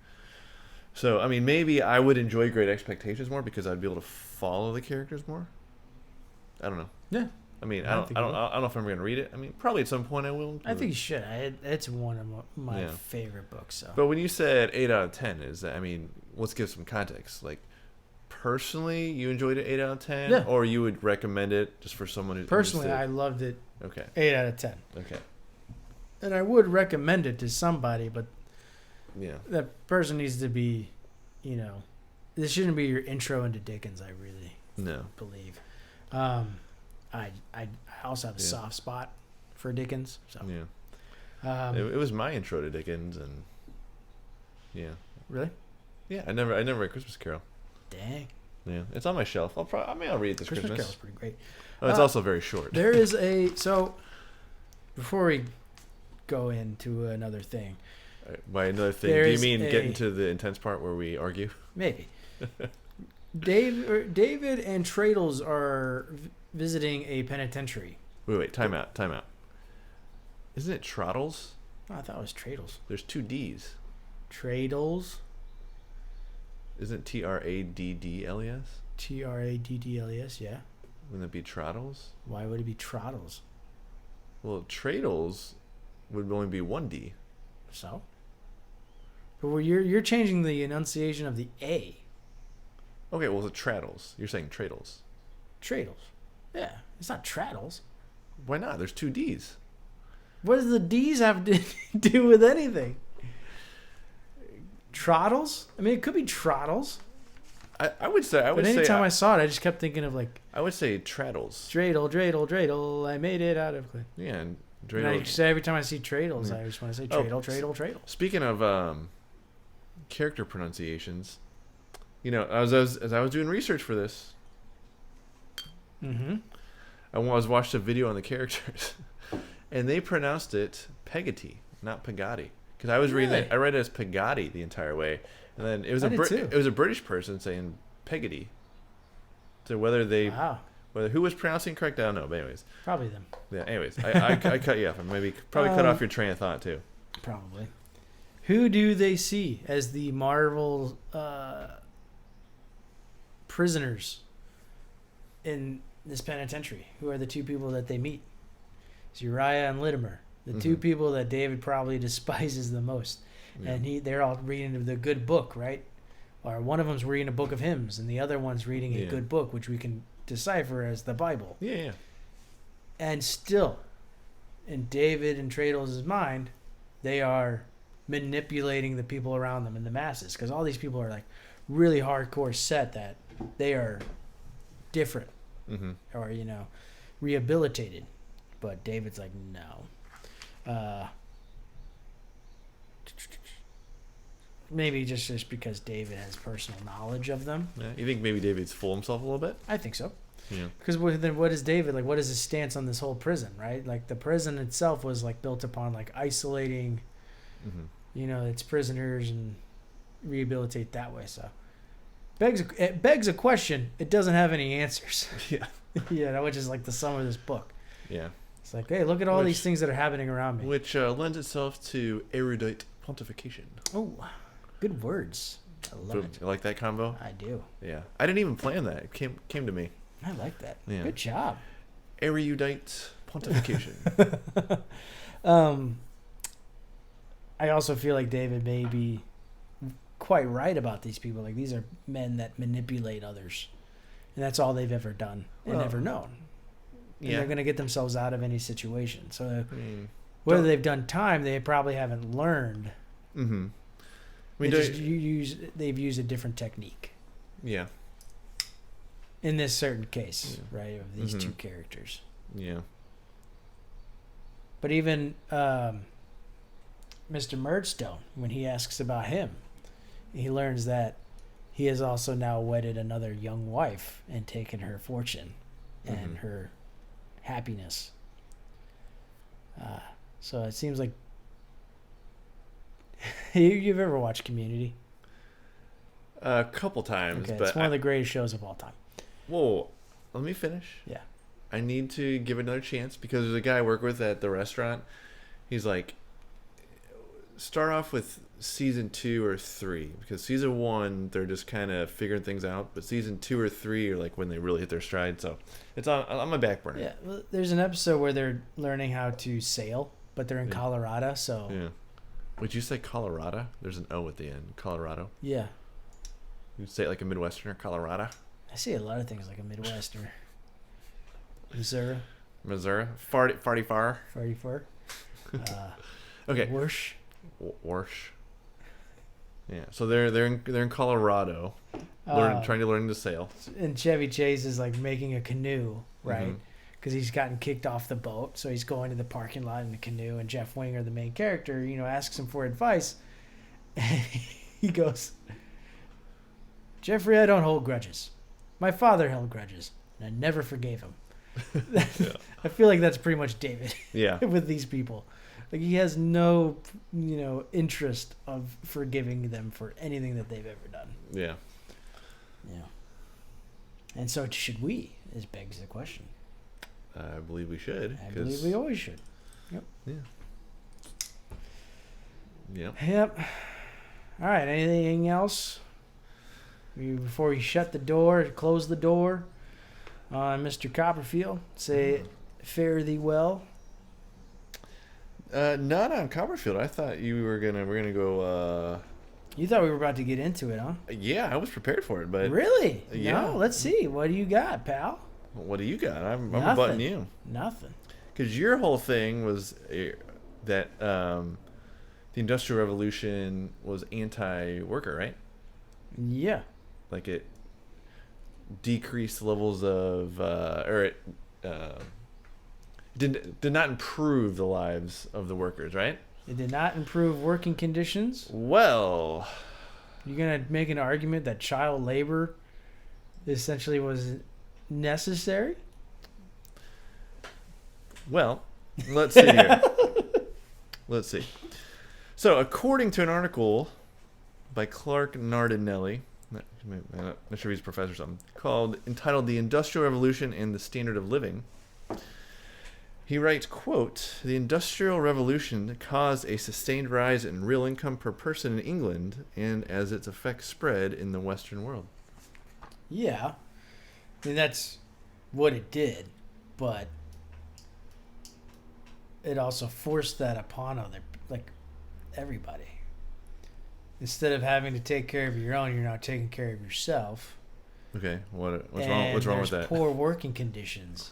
So, maybe I would enjoy Great Expectations more because I'd be able to follow the characters more. I don't know. Yeah. I don't know if I'm going to read it. Probably at some point I will. I think you should. It's one of my favorite books. So. But when you said 8 out of 10, is that, let's give some context. Like, personally, you enjoyed it 8 out of 10? Yeah. Or you would recommend it just for someone who... Personally, I loved it. Okay. 8 out of 10. Okay. And I would recommend it to somebody, but that person needs to be, this shouldn't be your intro into Dickens, I really believe. I also have a soft spot for Dickens. So it was my intro to Dickens, and really, I never read Christmas Carol. Dang. Yeah, it's on my shelf. I'll read it this Christmas. Carol's pretty great. It's also very short. There is so before we go into another thing. By another thing, do you mean get into the intense part where we argue? Maybe. David and Traddles are visiting a penitentiary. Wait, time out. Isn't it Trottles? Oh, I thought it was Traddles. There's 2 D's. Traddles. Isn't Traddles? Traddles, yeah. Wouldn't it be Trottles? Why would it be Trottles? Well, Traddles would only be 1 D. So? But you're changing the enunciation of the A. Okay, well, it's Traddles. You're saying Traddles. Traddles. Yeah, it's not Traddles. Why not? There's 2 D's. What does the D's have to do with anything? Trottles? It could be Trottles. I would say. But anytime I saw it, I just kept thinking of like. I would say Traddles. Dreidel. I made it out of. Yeah, and Dreidel. And I say every time I see Traddles, I just want to say Dreidel. Speaking of character pronunciations, as I was doing research for this, Mm-hmm. I was watched a video on the characters, and they pronounced it Pegati, not Pagati. Because I was reading it, I read it as Pagati the entire way, and then it was a British person saying Pegati. So whether who was pronouncing correct, I don't know. But anyways, probably them. Yeah. Anyways, I cut you off, and probably cut off your train of thought too. Probably. Who do they see as the Marvel prisoners in this penitentiary? Who are the two people that they meet? It's Uriah and Litimer, the two people that David probably despises the most. Yeah. And they're all reading the good book, right? Or one of them's reading a book of hymns, and the other one's reading a good book, which we can decipher as the Bible. Yeah. And still, in David and Tradel's mind, they are manipulating the people around them and the masses, because all these people are like really hardcore set that they are different or rehabilitated, but David's like no. Maybe just because David has personal knowledge of them. Yeah, you think maybe David's full himself a little bit? I think so. Yeah. Because then what is David like? What is his stance on this whole prison? Right, like the prison itself was like built upon like isolating its prisoners and rehabilitate that way. So it begs a question. It doesn't have any answers. Yeah. Which is like the sum of this book. Yeah. It's like, hey, look at all these things that are happening around me. Which lends itself to erudite pontification. Oh, good words. I love it. You like that combo? I do. Yeah. I didn't even plan that. It came to me. I like that. Yeah. Good job. Erudite pontification. I also feel like David may be quite right about these people. Like, these are men that manipulate others, and that's all they've ever done and ever known. And they're going to get themselves out of any situation. So whether they've done time, they probably haven't learned. Mm-hmm. They've used a different technique. Yeah. In this certain case, right, of these two characters. Yeah. But even Mr. Murdstone, when he asks about him, he learns that he has also now wedded another young wife and taken her fortune and her happiness. So it seems like you've ever watched Community? A couple times. Okay, but it's one of the greatest shows of all time. Whoa, let me finish. Yeah. I need to give it another chance because there's a guy I work with at the restaurant. He's like, start off with season 2 or 3 because season 1 they're just kind of figuring things out, but season 2 or 3 are like when they really hit their stride. So it's on my back burner. Yeah, well, there's an episode where they're learning how to sail, but they're in Colorado. So yeah. Would you say Colorado? There's an O at the end. Colorado. Yeah. You'd say it like a Midwesterner, Colorado. I see a lot of things like a Midwesterner. Missouri. Farty far. Okay. Warsh. Yeah. So they're in Colorado, trying to learn to sail. And Chevy Chase is like making a canoe, right? Because he's gotten kicked off the boat, so he's going to the parking lot in the canoe. And Jeff Winger, the main character, asks him for advice, and he goes, "Jeffrey, I don't hold grudges. My father held grudges, and I never forgave him." I feel like that's pretty much David. Yeah. With these people, like he has no, interest of forgiving them for anything that they've ever done. Yeah. Yeah. And so should we? Is begs the question. I believe we should. I believe we always should. Yep. Yeah. Yep. All right. Anything else? Before we shut the door, close the door on Mr. Copperfield, say fare thee well. Not on Copperfield. I thought we're gonna go. You thought we were about to get into it, huh? Yeah, I was prepared for it, but really, yeah. No, let's see. What do you got, pal? What do you got? I'm abutting you. Nothing. Because your whole thing was that the Industrial Revolution was anti-worker, right? Yeah. Like it decreased levels of, or it did not improve the lives of the workers, right? It did not improve working conditions. Well, you're gonna make an argument that child labor essentially was necessary? Well, let's see here. Let's see. So, according to an article by Clark Nardinelli, not sure if he's a professor or something, entitled "The Industrial Revolution and the Standard of Living," he writes, quote, "The Industrial Revolution caused a sustained rise in real income per person in England and as its effects spread in the Western world." Yeah. I mean, that's what it did, but it also forced that upon everybody. Instead of having to take care of your own, you're now taking care of yourself. Okay, what's wrong with that? Poor working conditions.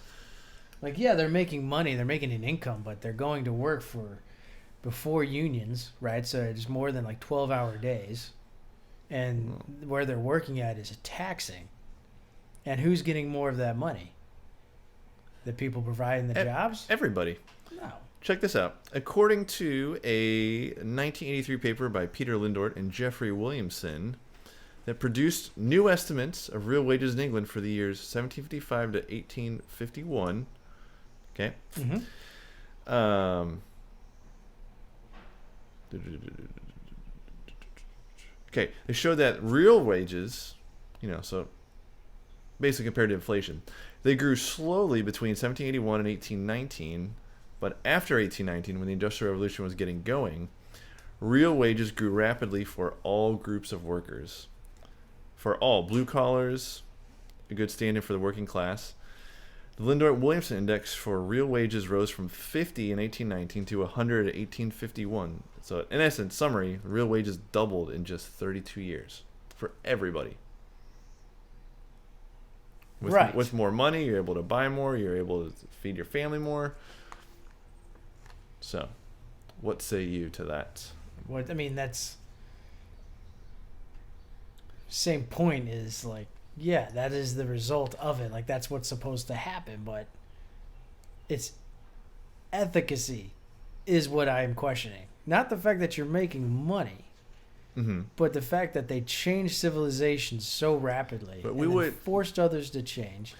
Like, yeah, they're making money, they're making an income, but they're going to work before unions, right? So it's more than 12-hour days. And where they're working at is taxing. And who's getting more of that money? The people providing the jobs? Everybody. No. Check this out. According to a 1983 paper by Peter Lindort and Jeffrey Williamson that produced new estimates of real wages in England for the years 1755 to 1851. Okay. Mm-hmm. Okay. They showed that real wages, so basically compared to inflation, they grew slowly between 1781 and 1819. But after 1819, when the Industrial Revolution was getting going, real wages grew rapidly for all groups of workers. For all, blue collars, a good standing for the working class. The Lindort-Williamson Index for real wages rose from 50 in 1819 to 100 in 1851. So in essence, summary, real wages doubled in just 32 years for everybody. With more money, you're able to buy more, you're able to feed your family more. So, what say you to that? That's same point is that is the result of it. That's what's supposed to happen, but its efficacy is what I am questioning. Not the fact that you're making money, but the fact that they changed civilization so rapidly and forced others to change,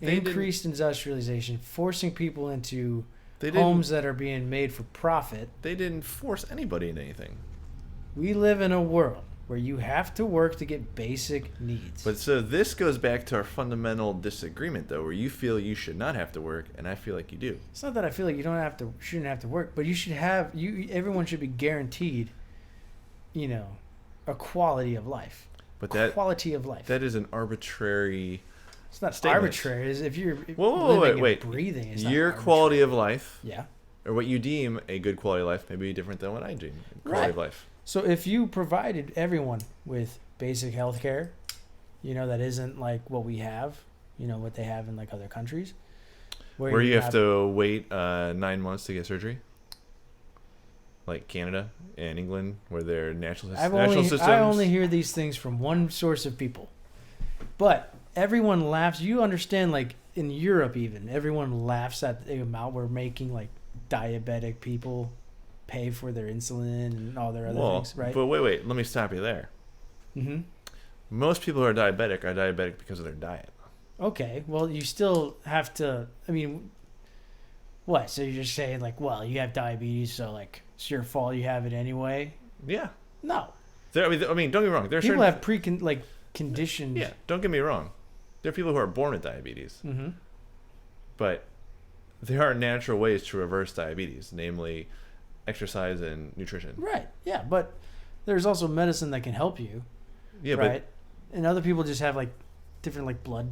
increased industrialization, forcing people into homes that are being made for profit. They didn't force anybody into anything. We live in a world where you have to work to get basic needs. But so this goes back to our fundamental disagreement, though, where you feel you should not have to work, and I feel like you do. It's not that I feel like shouldn't have to work, but you should have everyone should be guaranteed, a quality of life. But quality of life. That is an arbitrary. It's not statement. Arbitrary. Is if you're wait. breathing. It's your not quality of life, yeah, or what you deem a good quality of life, may be different than what I deem quality of life. So if you provided everyone with basic health care, that isn't like what we have, what they have in other countries, where you have to wait 9 months to get surgery, like Canada and England, where their national systems. I only hear these things from one source of people, but everyone laughs. You understand, in Europe even, everyone laughs at the amount we're making, diabetic people pay for their insulin and all their other things, right? But wait, let me stop you there. Mm-hmm. Most people who are diabetic because of their diet. Okay, well, you still have to, what? So you're just saying, you have diabetes, so, it's your fault you have it anyway? Yeah. No. Don't get me wrong. There are people have conditions. Yeah, don't get me wrong. There are people who are born with diabetes. Mm-hmm. But there are natural ways to reverse diabetes, namely exercise and nutrition. Right. Yeah, but there's also medicine that can help you. Yeah, right. And other people just have different blood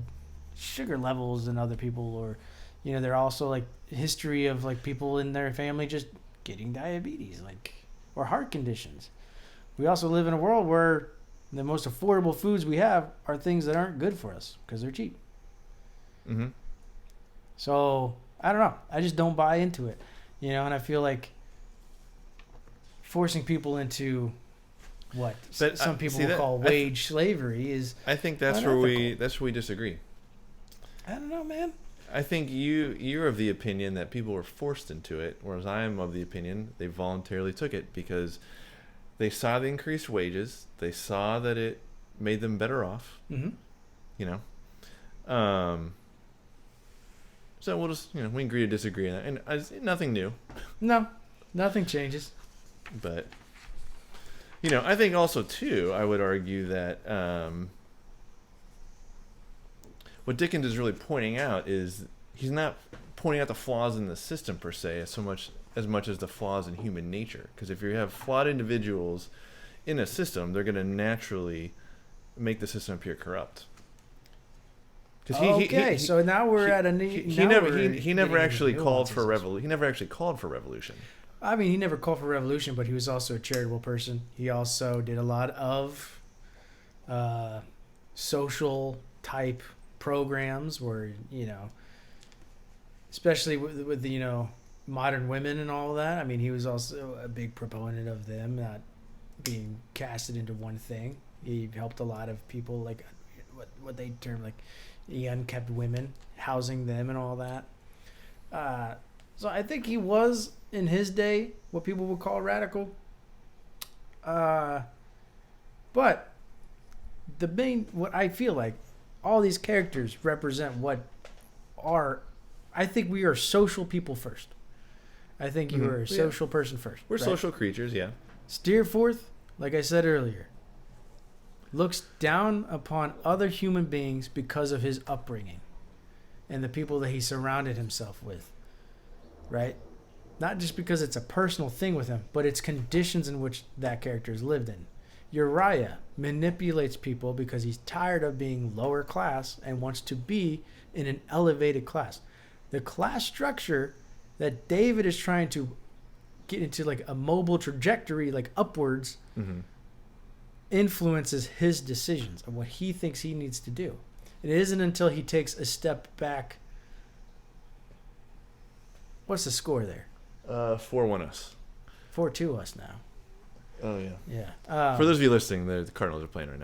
sugar levels than other people, or they're also history of people in their family just getting diabetes, or heart conditions. We also live in a world where the most affordable foods we have are things that aren't good for us because they're cheap. Mm-hmm. So I don't know. I just don't buy into it, and I feel like forcing people into what some people will call wage slavery is. I think that's where we disagree. I don't know, man. I think you're of the opinion that people were forced into it, whereas I am of the opinion they voluntarily took it because they saw the increased wages. They saw that it made them better off. Mm-hmm. So we'll just, we agree to disagree on that. And nothing new. No, nothing changes. But, I think also, too, I would argue that what Dickens is really pointing out is he's not pointing out the flaws in the system, per se, as much as the flaws in human nature. Because if you have flawed individuals in a system, they're going to naturally make the system appear corrupt. So now we're at a he never actually called for revolution. He never actually called for revolution. I mean, he never called for revolution, but he was also a charitable person. He also did a lot of social type programs where, especially with modern women and all of that. I mean, he was also a big proponent of them not being casted into one thing. He helped a lot of people, like what they term like the unkept women, housing them and all that. So I think he was, in his day, what people would call radical. But what I feel like all these characters represent I think we are social people first. I think you are a social person first. We're social creatures, yeah. Steerforth, like I said earlier, looks down upon other human beings because of his upbringing and the people that he surrounded himself with, right? Not just because it's a personal thing with him, but it's conditions in which that character has lived in. Uriah manipulates people because he's tired of being lower class and wants to be in an elevated class. The class structure that David is trying to get into, like a mobile trajectory, like upwards, influences his decisions of what he thinks he needs to do. It isn't until he takes a step back. What's the score there? 4-1 us. 4-2 us now. Oh, yeah. Yeah. For those of you listening, the Cardinals are playing right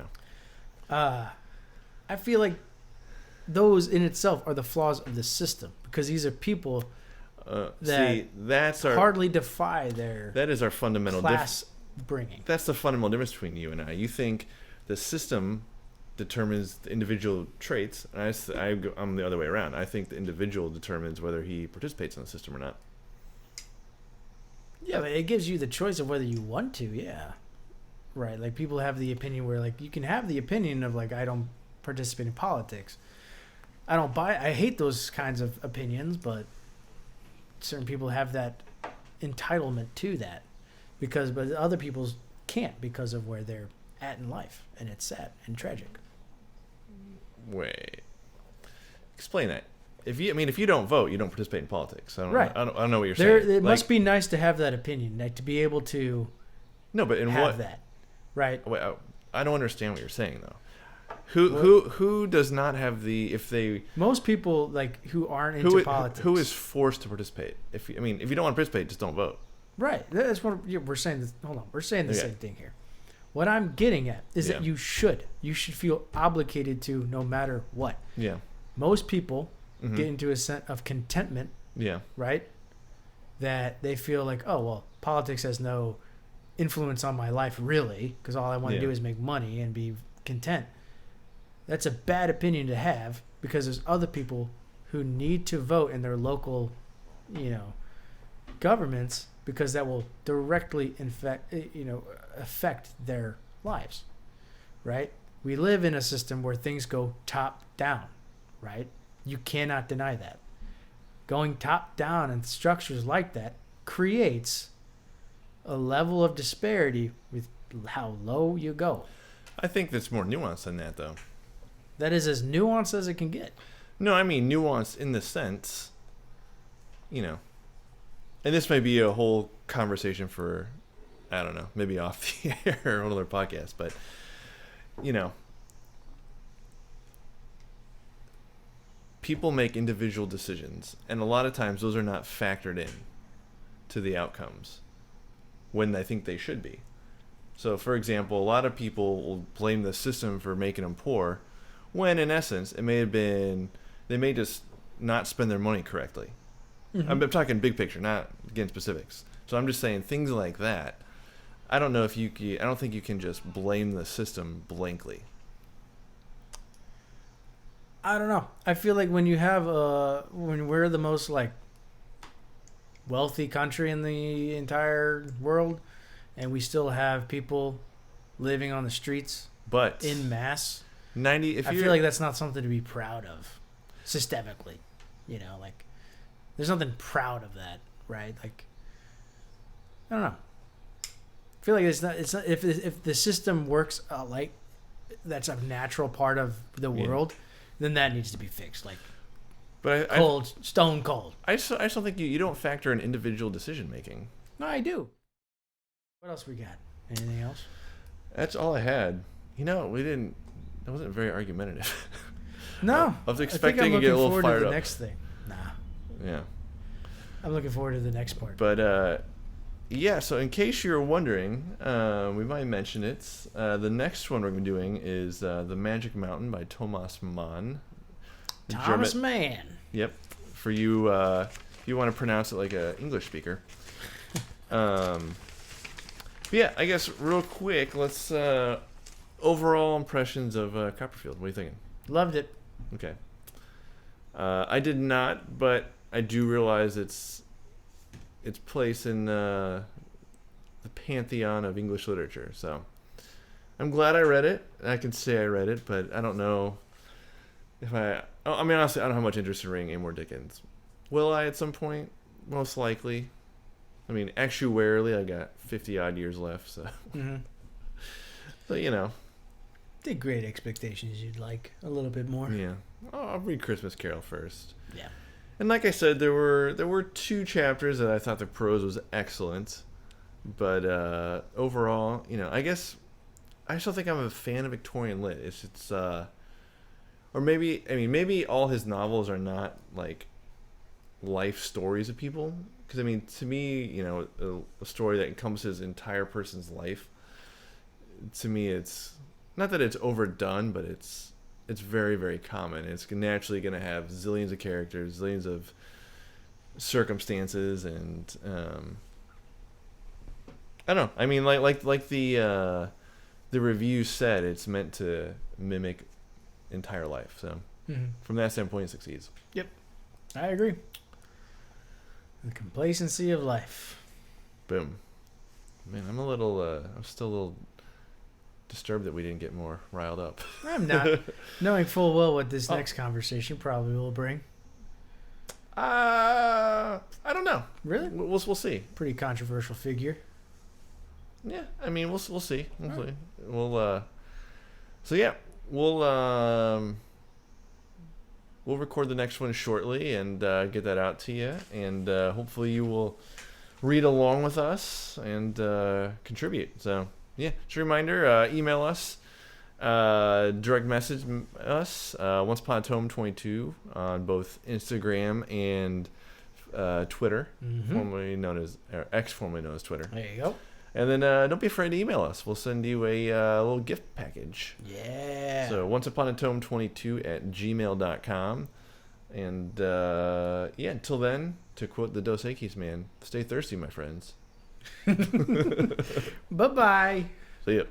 now. I feel like those in itself are the flaws of the system, because these are people that's hardly defy their that is our fundamental class bringing. That's the fundamental difference between you and I. You think the system determines the individual traits, and I'm the other way around. I think the individual determines whether he participates in the system or not. Yeah, but it gives you the choice of whether you want to, yeah. Right, like people have the opinion where, like, you can have the opinion of, like, I don't participate in politics. I hate those kinds of opinions, but certain people have that entitlement to that, but other people can't because of where they're at in life, and it's sad and tragic. Wait, explain that. If you don't vote, you don't participate in politics. I don't know what you're saying. It must be nice to have that opinion, like to be able to. No, but in what? That, right? Wait, I don't understand what you're saying though. Who does not have most people, like, who aren't into politics. Who is forced to participate? If you don't want to participate, just don't vote. Right. That's what we're saying. Hold on, we're saying the same thing here. What I'm getting at is that you should feel obligated to, no matter what. Yeah. Most people get into a sense of contentment. Yeah. Right. That they feel like, oh well, politics has no influence on my life really, because all I want to do is make money and be content. That's a bad opinion to have, because there's other people who need to vote in their local, governments, because that will directly affect their lives, right? We live in a system where things go top down, right? You cannot deny that. Going top down in structures like that creates a level of disparity with how low you go. I think that's more nuanced than that, though. That is as nuanced as it can get. No, I mean nuanced in the sense, and this may be a whole conversation for, I don't know, maybe off the air or another podcast, but, people make individual decisions, and a lot of times those are not factored in to the outcomes when they think they should be. So, for example, a lot of people will blame the system for making them poor, when in essence it may have been they may just not spend their money correctly. I'm talking big picture, not again specifics. So I'm just saying things like that. I don't think you can just blame the system blankly. I don't know. I feel like when you have when we're the most like wealthy country in the entire world, and we still have people living on the streets But in mass. 90. If I you're feel like that's not something to be proud of, systemically. You know, like there's nothing proud of that, right? Like I don't know. I feel like it's not. It's not if the system works like that's a natural part of the world, then that needs to be fixed. Like but cold, stone cold. I still think you don't factor in individual decision making. No, I do. What else we got? Anything else? That's all I had. You know, we didn't. That wasn't very argumentative. No. I was I expecting think I'm to get a looking little forward fired to the up. next thing. Nah. Yeah. I'm looking forward to the next part. But yeah. So in case you're wondering, we might mention it. The next one we're gonna be doing is The Magic Mountain by Thomas Mann. Thomas Mann. Yep. For you, if you want to pronounce it like an English speaker. But yeah, I guess real quick, let's overall impressions of Copperfield. What are you thinking? Loved it. Okay. I did not, but I do realize its place in the pantheon of English literature. So I'm glad I read it. I can say I read it, but I don't know if I mean, honestly, I don't have much interest in reading Amor Dickens. Will I at some point? Most likely. I mean, actuarially, I got 50 odd years left, so. Mm-hmm. But you know. The Great Expectations you'd like a little bit more. Yeah. I'll read Christmas Carol first. Yeah. And like I said, there were 2 chapters that I thought the prose was excellent, but overall, you know, I guess I still think I'm a fan of Victorian lit. It's or maybe all his novels are not like life stories of people, because I mean, to me, you know, a story that encompasses an entire person's life, to me, it's not that it's overdone, but it's very, very common. It's naturally going to have zillions of characters, zillions of circumstances, and I don't know. I mean, like the review said, it's meant to mimic entire life. So from that standpoint, it succeeds. Yep, I agree. The complacency of life. Boom. Man, I'm still a little disturbed that we didn't get more riled up. I'm not. Knowing full well what this next conversation probably will bring. I don't know. Really? We'll see. Pretty controversial figure. Yeah, I mean, we'll see. We'll see. We'll so yeah, we'll record the next one shortly and get that out to you, and hopefully you will read along with us and contribute. So yeah, just a reminder, email us, direct message us, Once Upon a Tome 22 on both Instagram and Twitter, formerly known as, or X, formerly known as Twitter. There you go. And then don't be afraid to email us. We'll send you a little gift package. Yeah. So onceuponatome22@gmail.com. And yeah, until then, to quote the Dos Equis man, stay thirsty, my friends. Bye-bye. See ya.